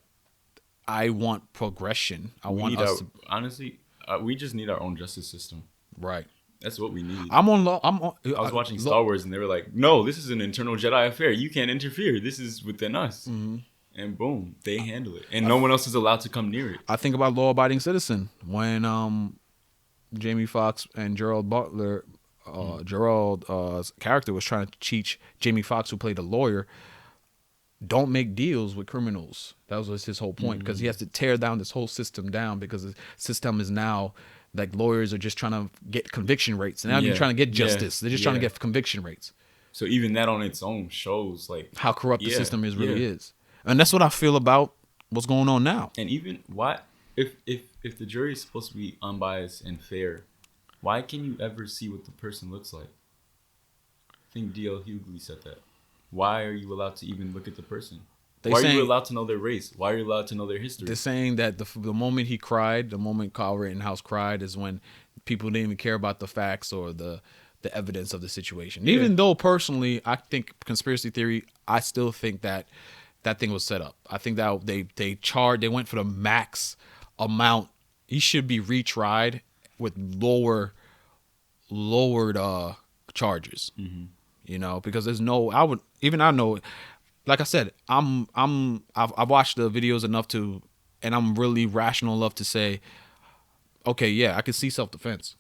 I want progression. Honestly, we just need our own justice system. Right. That's what we need. I was watching Star Wars and they were like, no, this is an internal Jedi affair. You can't interfere. This is within us. And boom, they handle it. And no one else is allowed to come near it. I think about Law Abiding Citizen when Jamie Foxx and Gerald Butler, Gerald's character was trying to teach Jamie Foxx, who played a lawyer, don't make deals with criminals. That was his whole point, because he has to tear down this whole system down, because the system is now like lawyers are just trying to get conviction rates. And now you're trying to get justice. They're just trying to get conviction rates. So even that on its own shows like how corrupt the system really is. And that's what I feel about what's going on now. And even why, if the jury is supposed to be unbiased and fair, why can you ever see what the person looks like? I think D.L. Hughley said that. Why are you allowed to even look at the person? Why are you allowed to know their race? Why are you allowed to know their history? They're saying that the moment he cried, the moment Kyle Rittenhouse cried, is when people didn't even care about the facts or the evidence of the situation. Even though personally, I think conspiracy theory, I still think that thing was set up. I think that they went for the max amount. He should be retried with lowered charges. You know, because there's no, I know, like I said, I've watched the videos enough to, and I'm really rational enough to say, okay, yeah, I can see self-defense.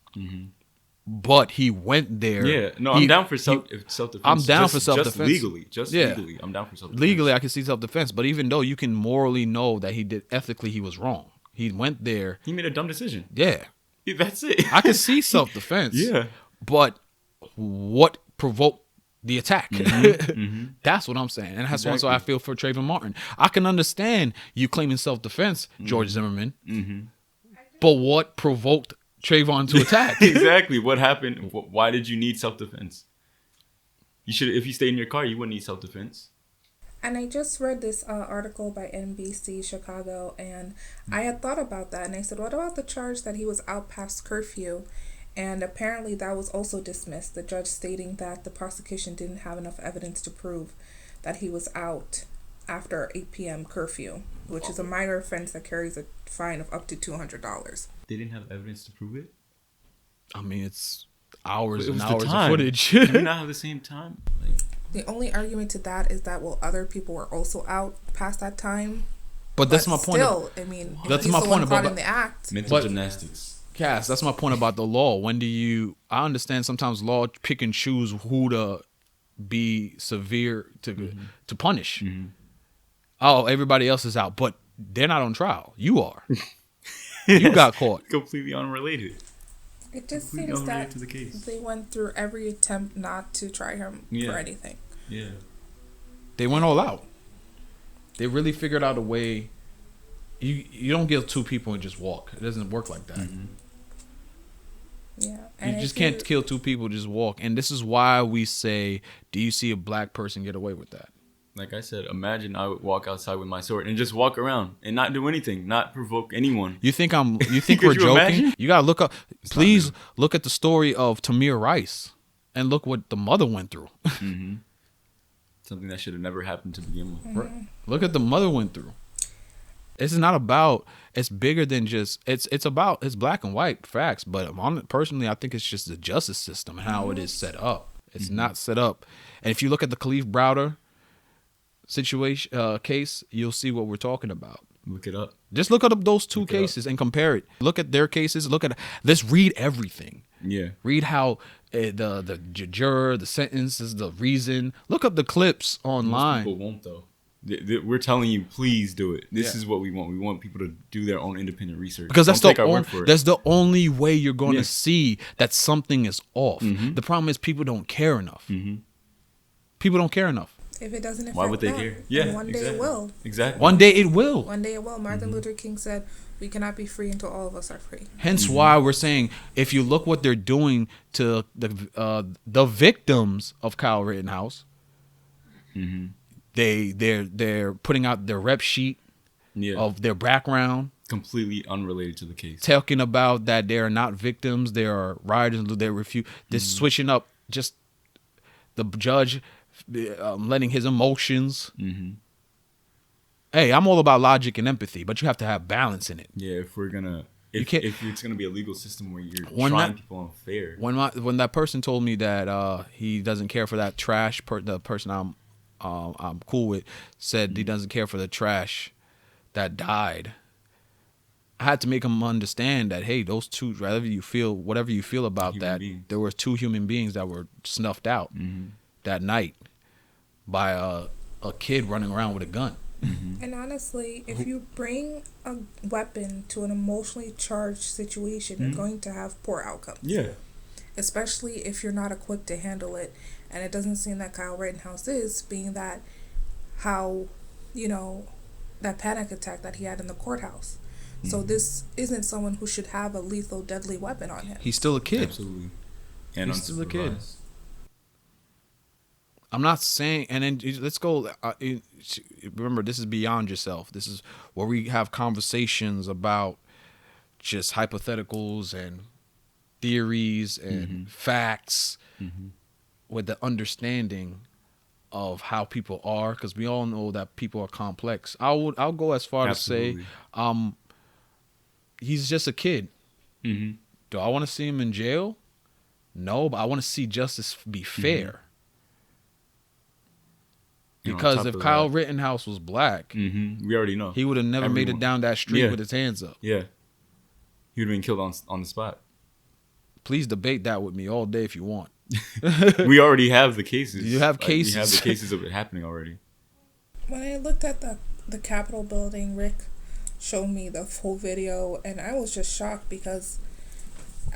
But he went there. Yeah, no, I'm down for self-defense. I'm down for self-defense. Legally, I'm down for self-defense. Legally, I can see self-defense, but even though you can morally know that ethically he was wrong. He went there. He made a dumb decision. Yeah. That's it. I can see self-defense. Yeah. But what provoked the attack? That's what I'm saying. And that's why I feel for Trayvon Martin. I can understand you claiming self-defense, George Zimmerman. But what provoked Trayvon to attack? Exactly. What happened? Why did you need self-defense? You should, if you stayed in your car, you wouldn't need self-defense. And I just read this article by NBC Chicago, and I had thought about that, and I said, what about the charge that he was out past curfew? And apparently that was also dismissed, the judge stating that the prosecution didn't have enough evidence to prove that he was out after 8 p.m. curfew, which is a minor offense that carries a fine of up to $200. They didn't have evidence to prove it? I mean, it's hours and the hours of time. footage. Do we not have the same time? The only argument to that is that, well, other people were also out past that time. But that's my point. Still, I mean, that's he's my the point one caught about in the act. Mental gymnastics. Cass, that's my point about the law. When do you? I understand sometimes law pick and choose who to be severe to punish. Oh, everybody else is out, but they're not on trial. You are. You got caught. Completely unrelated. It just seems that they went through every attempt not to try him for anything. Yeah. They went all out. They really figured out a way. You don't kill two people and just walk. It doesn't work like that. Yeah. You just can't kill two people, just walk. And this is why we say, do you see a black person get away with that? Like I said, imagine I would walk outside with my sword and just walk around and not do anything, not provoke anyone. You think we're joking? Imagine? You gotta look up. Please look at the story of Tamir Rice and look what the mother went through. Something that should have never happened to begin with. Look at the mother went through. This is not about. It's bigger than just. It's black and white facts. But personally, I think it's just the justice system and how it is set up. It's not set up. And if you look at the Khalif Browder situation case, you'll see what we're talking about. Look it up. Just look up those two cases and compare it. Look at their cases. Let's read everything. Yeah. Read how the juror, the sentences, the reason. Look up the clips online. Most people won't though. We're telling you, please do it. This is what we want. We want people to do their own independent research. Because that's the only way you're going to see that something is off. The problem is people don't care enough. People don't care enough. If it doesn't affect Why would they them, care? then Yeah, one day exactly. it will. Exactly. One day it will. One day it will. Martin Luther King said, "We cannot be free until all of us are free." Hence why we're saying, if you look what they're doing to the victims of Kyle Rittenhouse, they're putting out their rep sheet Yeah. of their background, Completely unrelated to the case. talking about that they are not victims, they are rioters. They refuse. They're switching up just the judge, letting his emotions. Hey, I'm all about logic and empathy, but you have to have balance in it. Yeah, if we're gonna, if it's gonna be a legal system where you're trying people unfair. When that person told me that he doesn't care for that trash, the person I'm cool with said he doesn't care for the trash that died. I had to make him understand that, hey, those two, whatever you feel about Human that, beings. there were two human beings that were snuffed out that night by a kid running around with a gun. And honestly, if you bring a weapon to an emotionally charged situation, you're going to have poor outcomes. Yeah. Especially if you're not equipped to handle it. And it doesn't seem that Kyle Rittenhouse is, being that how, that panic attack that he had in the courthouse. So this isn't someone who should have a lethal, deadly weapon on him. He's still a kid. Absolutely. And He's still a kid. unsupervised. I'm not saying, and then let's go. Remember, this is beyond yourself. This is where we have conversations about just hypotheticals and theories and facts with the understanding of how people are, because we all know that people are complex. I'll go as far Absolutely. to say, he's just a kid. Do I want to see him in jail? No, but I want to see justice be fair. And on Because top if of Kyle that- Rittenhouse was black, we already know. he would have never made it Everyone. down that street Yeah. with his hands up. Yeah. He would have been killed on the spot. Please debate that with me all day if you want. We already have the cases. You have We have cases. the cases of it happening already. When I looked at the Capitol building, Rick showed me the full video, and I was just shocked because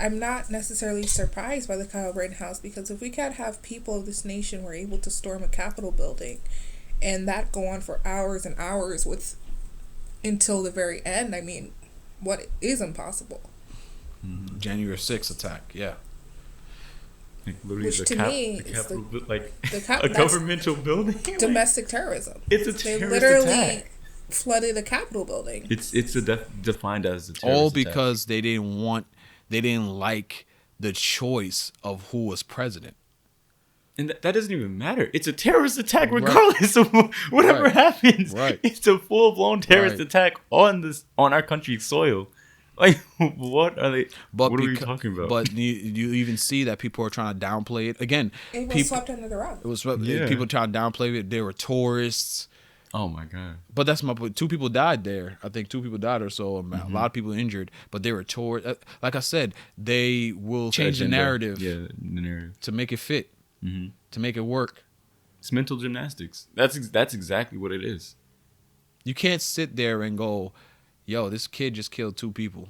I'm not necessarily surprised by the Kyle Rittenhouse, because if we can't have people of this nation were able to storm a Capitol building and that go on for hours and hours until the very end, I mean, what is impossible? January 6th attack, yeah. Like, literally Which to me the is Capitol, like the a governmental building. Domestic terrorism. It's a They terrorist literally attack. flooded a Capitol building. It's defined as a terrorist All attack. because they didn't like the choice of who was president. And that doesn't even matter. It's a terrorist attack regardless of whatever Right. happens. Right. It's a full-blown terrorist Right. attack on our country's soil. Like, what are they? But what are we talking about? But you even see that people are trying to downplay it. Again, It was people, swept under the rug. it was Yeah. people trying to downplay it. They were tourists. Oh my god. But that's my point. 2 people died there. I think 2 people died or so. A lot of people injured. But they were tourists. Like I said, they will change the Agenda. narrative Yeah, the narrative. to make it fit, to make it work. It's mental gymnastics. That's exactly what it is. You can't sit there and go, yo, this kid just killed 2 people.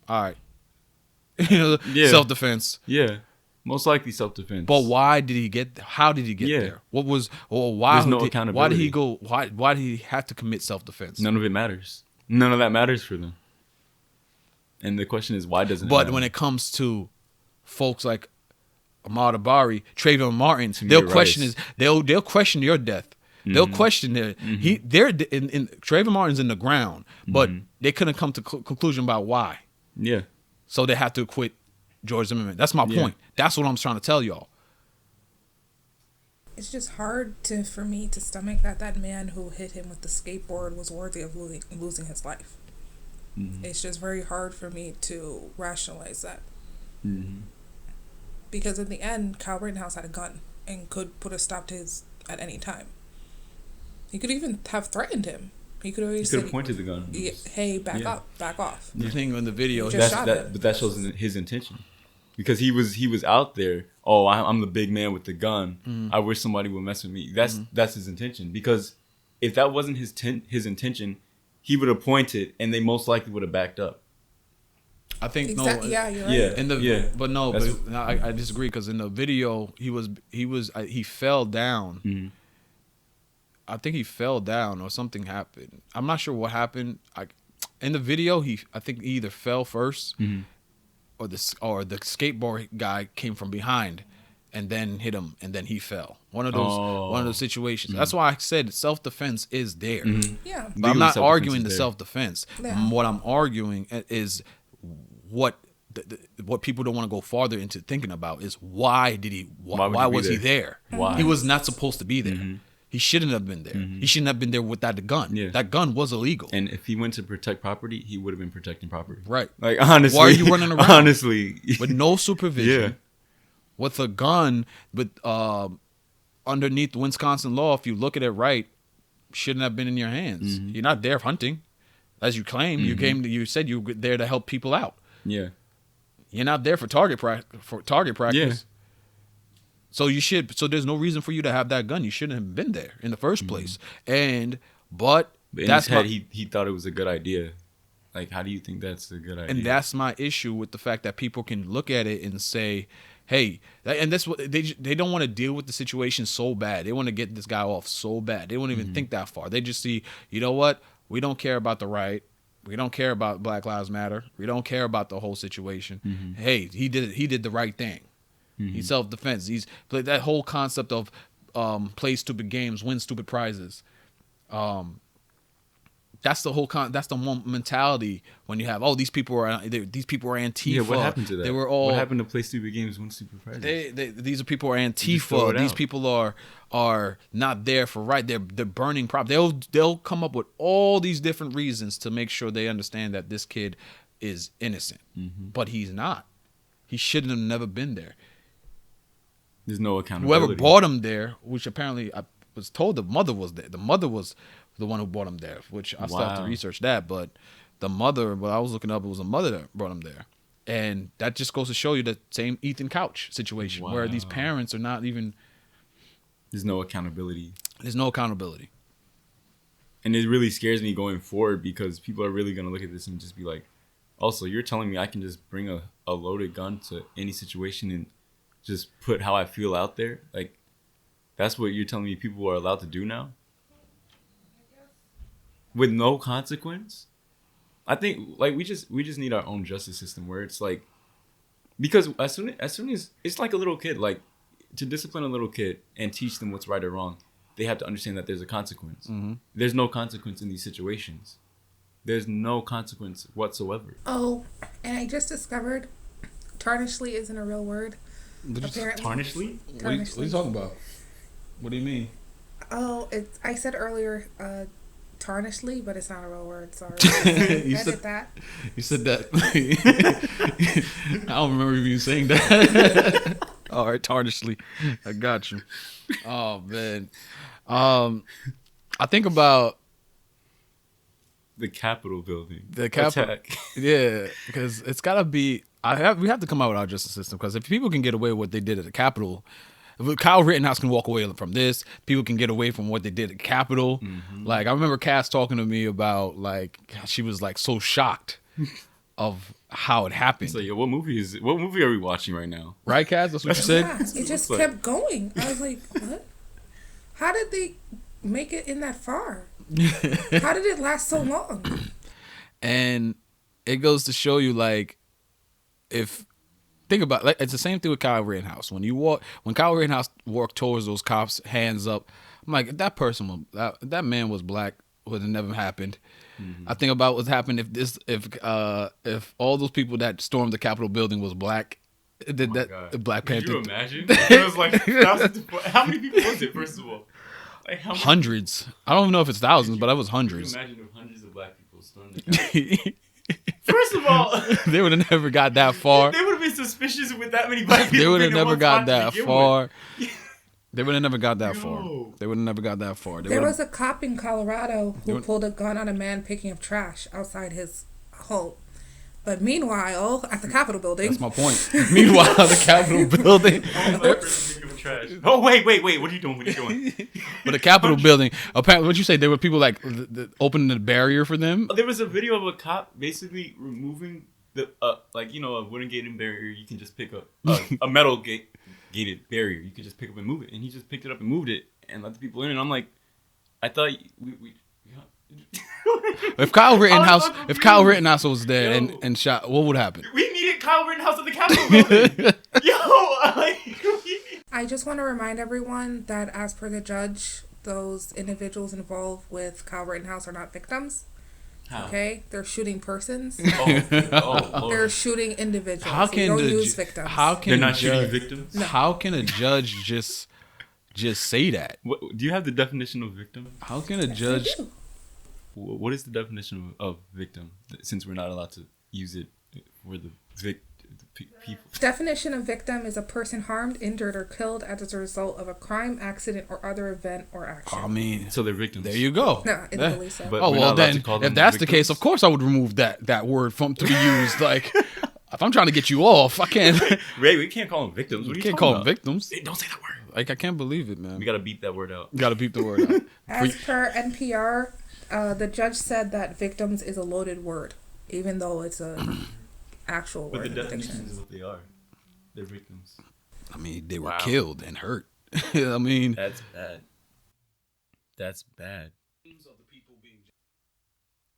All right. Yeah. Self-defense. Yeah, most likely self-defense. But why did he get? How did he get Yeah. there? What was? Or why? There's no Why did accountability. he go? Why did he have to commit self-defense? None of it matters. None of that matters for them. And the question is, why doesn't? But matter? when it comes to folks like Ahmaud Arbery, Trayvon Martin, me, they'll you're question right. they'll question your death. They'll question their they're in Trayvon Martin's in the ground, but they couldn't come to conclusion about why. Yeah. So they have to acquit George Zimmerman. That's my Yeah. point. That's what I'm trying to tell y'all. It's just hard for me to stomach that man who hit him with the skateboard was worthy of losing his life. It's just very hard for me to rationalize that. Because in the end, Kyle Rittenhouse had a gun and could put a stop to his at any time. He could even have threatened him. He could have He could said, have pointed the gun. "Hey, back Yeah. up, back off." The thing in the video, Just shot him. But that shows his intention, because he was out there. Oh, I'm the big man with the gun. I wish somebody would mess with me. That's his intention. Because if that wasn't his intention, he would have pointed, and they most likely would have backed up. I think Exactly. no. Yeah, you're right. Yeah. In the Yeah. but no, That's- but no, I disagree because in the video he fell down. Mm-hmm. I think he fell down or something happened. I'm not sure what happened. In the video I think he either fell 1st Mm-hmm. or the skateboard guy came from behind and then hit him and then he fell. One of those situations. That's why I said self defense is there. Yeah. But I'm Legally, not self-defense arguing is the there. self defense. Yeah. What I'm arguing is what what people don't want to go farther into thinking about is why did he Why would why he be was he there? there? Why? He was not supposed to be there. He shouldn't have been there. He shouldn't have been there without the gun. Yeah. That gun was illegal. And if he went to protect property, he would have been protecting property. Right. Like honestly, Why are you running around? Honestly, With no supervision. Yeah. With a gun, but underneath Wisconsin law, if you look at it right, shouldn't have been in your hands. You're not there hunting, as you claim. You said you were there to help people out. yeah. You're not there for target practice. Yeah. So so there's no reason for you to have that gun. You shouldn't have been there in the first place. But But in that's his head, my, he thought it was a good idea. Like, how do you think that's a good idea? and that's my issue with the fact that people can look at it and say, "Hey," and that's what they don't want to deal with the situation so bad. They want to get this guy off so bad. They won't even think that far. They just see, you know what? We don't care about the right. We don't care about Black Lives Matter. We don't care about the whole situation. Hey, he did the right thing. He's self-defense. He's that whole concept of play stupid games, win stupid prizes. That's the whole that's the mentality when you have these people are Antifa. yeah, what happened to that? They were all what happened to play stupid games, win stupid prizes? these are people are just throw Antifa. it These out. people are not there for right. They're burning property. They'll come up with all these different reasons to make sure they understand that this kid is innocent, but he's not. He shouldn't have never been there. There's no accountability. Whoever brought him there, which apparently I was told the mother was there. The mother was the one who brought him there, which I still have to Wow. research that. But the mother, what I was looking up, it was a mother that brought him there. And that just goes to show you the same Ethan Couch situation where these Wow. parents are not even, There's no accountability. there's no accountability. And it really scares me going forward because people are really going to look at this and just be like, also, you're telling me I can just bring a loaded gun to any situation and just put how I feel out there? Like, that's what you're telling me people are allowed to do now? With no consequence? I think, like, we just need our own justice system where it's like, because as soon as it's like a little kid, like, to discipline a little kid and teach them what's right or wrong, they have to understand that there's a consequence. There's no consequence in these situations. There's no consequence whatsoever. Oh, and I just discovered tarnishly isn't a real word. Apparently. Tarnishly? Tarnishly. talking about? What do you mean? Oh, I said earlier tarnishly, but it's not a real word. Sorry. You Edit said- that. You said that. I don't remember you saying that. All right, tarnishly. I got you. Oh man. I think about The Capitol building. the Capitol. Attack. Yeah, because it's gotta be. We have to come out with our justice system because if people can get away with what they did at the Capitol, if Kyle Rittenhouse can walk away from this, people can get away from what they did at the Capitol. Like I remember Cass talking to me about like she was like so shocked of how it happened. So, yo, what movie are we watching right now? Right, Cass? That's what you said. Yeah, it just like- kept going. I was like, what? How did they make it in that far? How did it last so long? And it goes to show you like if think about like it's the same thing with Kyle Rittenhouse. When Kyle Rittenhouse walked towards those cops, hands up, I'm like, if that person that man was black, would have never happened. I think about what's happened if all those people that stormed the Capitol building was black. Did that Black Could Panther? you imagine? It was like how many people was it? First of all, like how many? Hundreds. I don't know if it's thousands, but it was Could you hundreds. imagine if hundreds of black people stormed the Capitol? First of all, They would have never got that far. they would have been suspicious with that many black people. They would have being in never one got spot to that begin far. They would have never got that Yo. far. They would have never got that far. They There would've- was a cop in Colorado who would- pulled a gun on a man picking up trash outside his home. But meanwhile, at the Capitol building, That's my point. Meanwhile, the Capitol building, Oh wait! What are you doing? What are you doing? but the Capitol building. Apparently, what you say? There were people like opening the barrier for them. There was a video of a cop basically removing like, a wooden gated barrier, you can just pick up a metal gated barrier. You could just pick up and move it, and he just picked it up and moved it and let the people in. And I'm like, I thought we If Kyle Rittenhouse was there and shot, what would happen? We needed Kyle Rittenhouse at the Capitol building. I just want to remind everyone that as per the judge, those individuals involved with Kyle Rittenhouse are not victims. How? Okay? They're shooting persons. Lord. They're shooting individuals. How can they don't the use victims. They're not shooting victims? No. How can a judge just say that? Do you have the definition of victim? How can a judge? They do. What is the definition of victim? Since we're not allowed to use it for the people. Definition of victim is a person harmed, injured, or killed as a result of a crime, accident, or other event or action. I mean, So they're victims. there you go. No, I don't believe so. But Oh we're well, not allowed then to call if them that's the victims? case, of course I would remove that word from to be used. Like, if I'm trying to get you off, I can't. Ray, we can't call them victims. What are You you can't talking call them about? victims. Hey, don't say that word. Like, I can't believe it, man. We gotta beat that word out. You gotta beep the word out. As per NPR, the judge said that victims is a loaded word, even though it's a actual But word. the in the definition dictionary. is what they are. They're victims. I mean, they were Wow. killed and hurt. I mean, That's bad. That's bad.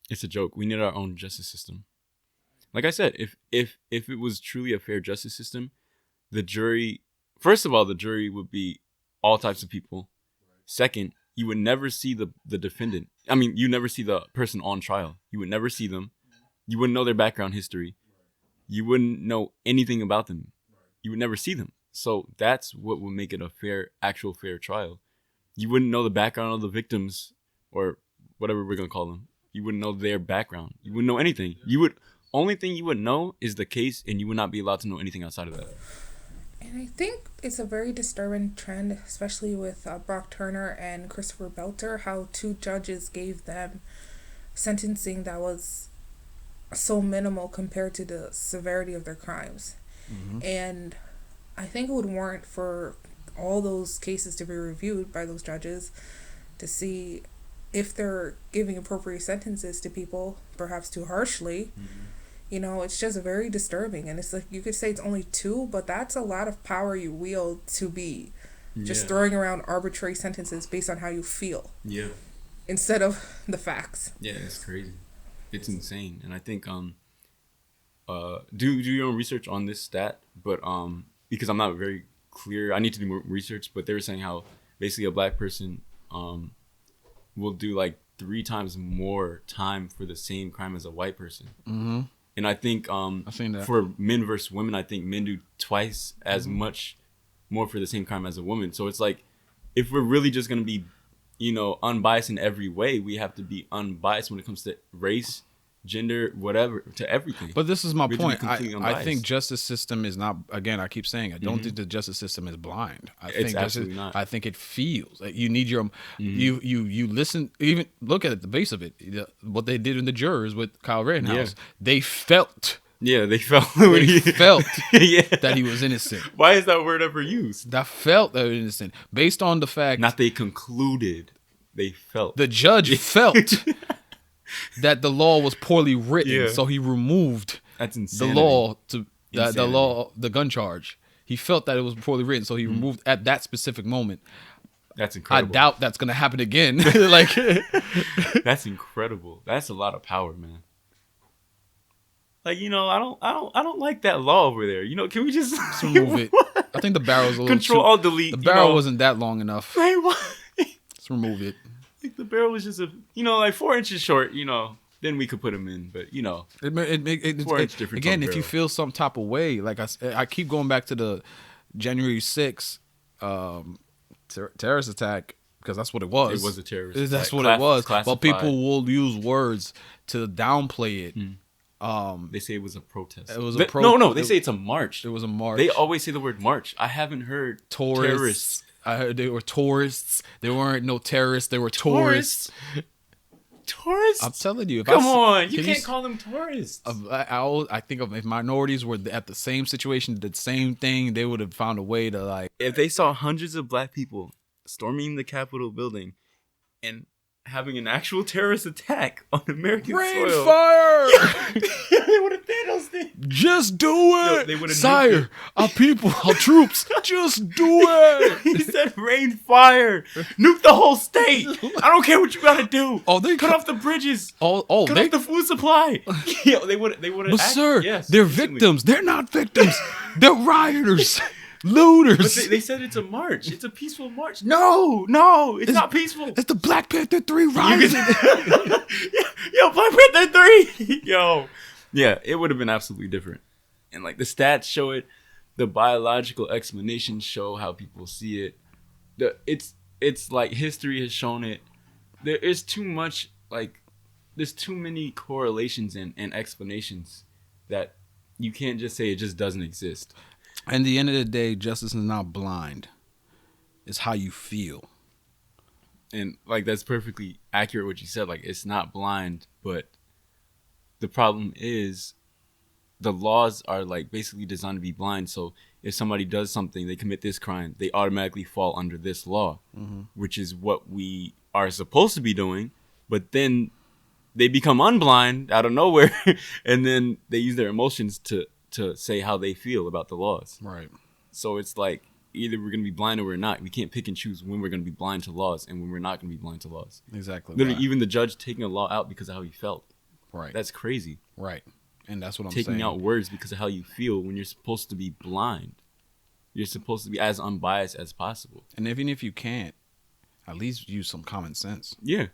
It's a joke. We need our own justice system. Like I said, if it was truly a fair justice system, the jury, first of all, the jury would be all types of people. Second, you would never see the defendant. I mean, you never see the person on trial. You would never see them. You wouldn't know their background history. You wouldn't know anything about them. You would never see them. So that's what would make it a actual fair trial. You wouldn't know the background of the victims or whatever we're going to call them. You wouldn't know their background. You wouldn't know anything. Only thing you would know is the case, and you would not be allowed to know anything outside of that. And I think it's a very disturbing trend, especially with Brock Turner and Christopher Belter, how two judges gave them sentencing that was so minimal compared to the severity of their crimes. And I think it would warrant for all those cases to be reviewed by those judges to see if they're giving appropriate sentences to people, perhaps too harshly. You know, it's just very disturbing. And it's like, you could say it's only two, but that's a lot of power you wield to be just throwing around arbitrary sentences based on how you feel Yeah. instead of the facts. Yeah, it's crazy. It's insane. And I think do your own research on this stat, but because I'm not very clear, I need to do more research, but they were saying how basically a black person will do like 3 times more time for the same crime as a white person. And I think I've seen that. for men versus women, I think men do twice as much more for the same crime as a woman. So it's like, if we're really just going to be, unbiased in every way, we have to be unbiased when it comes to race, gender, whatever, to everything. But this is my We have to be point. completely I unbiased. think justice system is not. Again, I keep saying I don't think the justice system is blind. I It's think justice- absolutely not. I think it feels like you need your you listen. Even look at the base of it. What they did in the jurors with Kyle Rittenhouse. Yeah. They felt. Yeah, they felt They felt yeah. that he was innocent. Why is that word ever used? That felt that he was innocent based on the fact Not they concluded. They felt. the judge felt that the law was poorly written, Yeah. so he removed That's the insanity. law to the Insanity. law, the gun charge. He felt that it was poorly written, so he removed at that specific moment. That's I incredible. doubt that's gonna happen again. Like, That's incredible. That's a lot of power, man. Like, I don't like that law over there. Can we just remove it. I think the barrel's a little Control too, Alt Delete. The barrel wasn't that long enough. Like, what? Let's remove it. Like the barrel was just like 4 inches short. Then we could put him in. But It 4 inch difference again, on if you barrel. feel some type of way, like I keep going back to the January 6th terrorist attack, because that's what it was. It was a terrorist That's attack. what it was. But Classified. people will use words to downplay it. They say it was a protest. It was a No, they say it's a march. It was a march. They always say the word march. I haven't heard terrorists. I heard they were tourists. They weren't no terrorists. They were tourists. Tourists? I'm telling you. If Come I, on. You can can't call them tourists. I think if minorities were at the same situation, did the same thing, they would have found a way to like. If they saw hundreds of black people storming the Capitol building and having an actual terrorist attack on American Rain soil. fire! They would have Thanos Just do it, they would've nuked sire. Our people, our troops, just do it. He said, "Rain fire, nuke the whole state. I don't care what you gotta do. Oh, they cut off the bridges. Cut Cut off the food supply." Yo, they would. But sir, yes, they're instantly. victims. They're not victims. They're rioters, looters. But they said it's a march. It's a peaceful march. No, it's not peaceful. It's the Black Panther 3 rising. Yo, Black Panther 3. Yo. Yeah, it would have been absolutely different. And like the stats show it, the biological explanations show how people see it. It's like history has shown it. There is too much, like there's too many correlations and explanations that you can't just say it just doesn't exist. At the end of the day, justice is not blind. It's how you feel. And like that's perfectly accurate what you said. Like it's not blind, but the problem is the laws are like basically designed to be blind. So if somebody does something, they commit this crime, they automatically fall under this law, which is what we are supposed to be doing. But then they become unblind out of nowhere, and then they use their emotions to say how they feel about the laws. Right. So it's like either we're going to be blind or we're not. We can't pick and choose when we're going to be blind to laws and when we're not going to be blind to laws. Exactly. Literally, Right. even the judge taking a law out because of how he felt. Right. That's crazy. Right. And that's what I'm Taking saying. out words because of how you feel when you're supposed to be blind. You're supposed to be as unbiased as possible. And even if you can't, at least use some common sense. Yeah.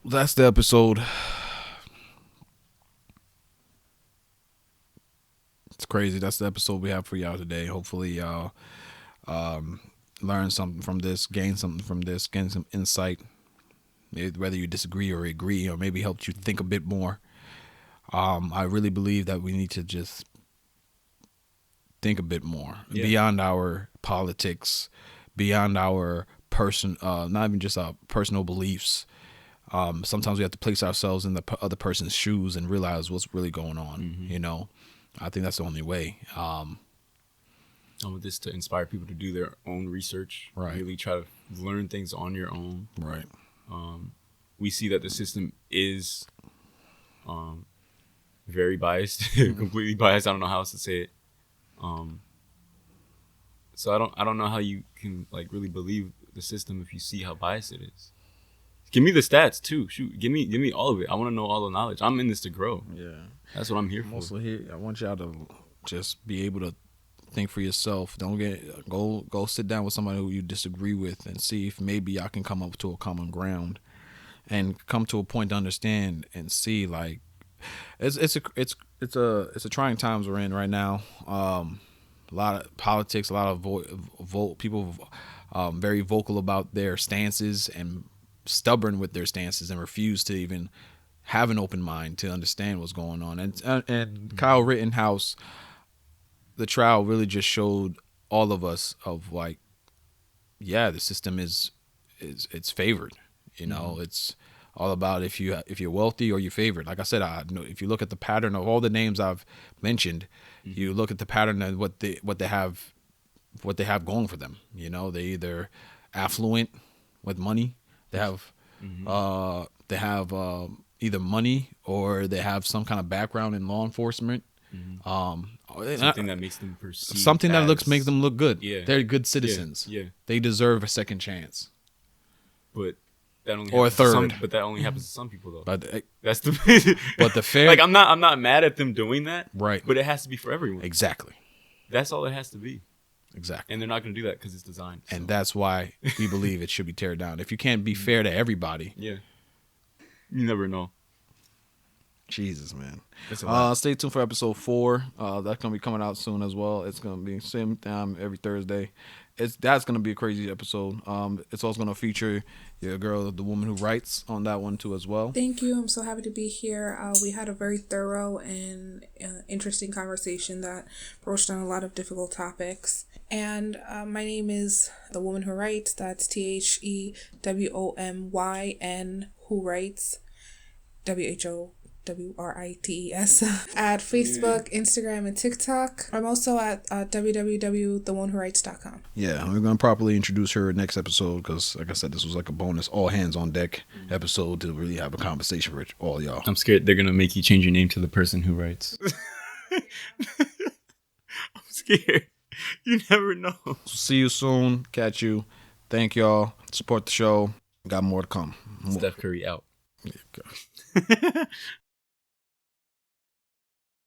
That's the episode. It's crazy. That's the episode we have for y'all today. Hopefully y'all learn something from this, gain something from this, gain some insight. Whether you disagree or agree, or maybe helped you think a bit more. I really believe that we need to just think a bit more beyond our politics, beyond our not even just our personal beliefs. Sometimes we have to place ourselves in the other person's shoes and realize what's really going on. You know, I think that's the only way. I want this to inspire people to do their own research. Right. Really try to learn things on your own. Right. We see that the system is very biased, completely biased. I don't know how else to say it. So I don't know how you can like really believe the system if you see how biased it is. Give me the stats too. Shoot, give me all of it. I want to know all the knowledge. I'm in this to grow. Yeah. That's what I'm here for. Mostly here, I want y'all to just be able to think for yourself. Don't go sit down with somebody who you disagree with and see if maybe y'all can come up to a common ground and come to a point to understand and see like it's a trying times we're in right now. A lot of politics, a lot of people very vocal about their stances and stubborn with their stances and refuse to even have an open mind to understand what's going on. And Kyle Rittenhouse, the trial really just showed all of us of like, yeah, the system is it's favored. You know, it's all about if you're wealthy or you're favored. Like I said, if you look at the pattern of all the names I've mentioned, you look at the pattern of what they have going for them. You know, they either affluent with money, they have either money or they have some kind of background in law enforcement. Something that makes them perceive something that makes them look good. Yeah. They're good citizens. Yeah. They deserve a second chance. But that only Or a happens to third. but that only happens to some people though. But That's the But the fair- like I'm not mad at them doing that. Right. But it has to be for everyone. exactly. That's all it has to be. Exactly. And they're not going to do that because it's designed. So. And that's why we believe it should be teared down. If you can't be fair to everybody, Yeah. You never know. Jesus, man. That's a lot. Stay tuned for episode 4. That's gonna be coming out soon as well. It's gonna be same time every Thursday. That's gonna be a crazy episode. It's also gonna feature your girl, the woman who writes, on that one too as well. Thank you. I'm so happy to be here. We had a very thorough and interesting conversation that broached on a lot of difficult topics. And my name is The Woman Who Writes. That's THEWOMYN, who writes, WHO WRITES at Facebook, Instagram, and TikTok. I'm also at www.theonewhowrites.com. Yeah, we're gonna properly introduce her next episode because, like I said, this was like a bonus, all hands on deck episode to really have a conversation with all y'all. I'm scared they're gonna make you change your name to the person who writes. I'm scared. You never know. See you soon. Catch you. Thank y'all. Support the show. Got more to come. Steph Curry out. Yeah,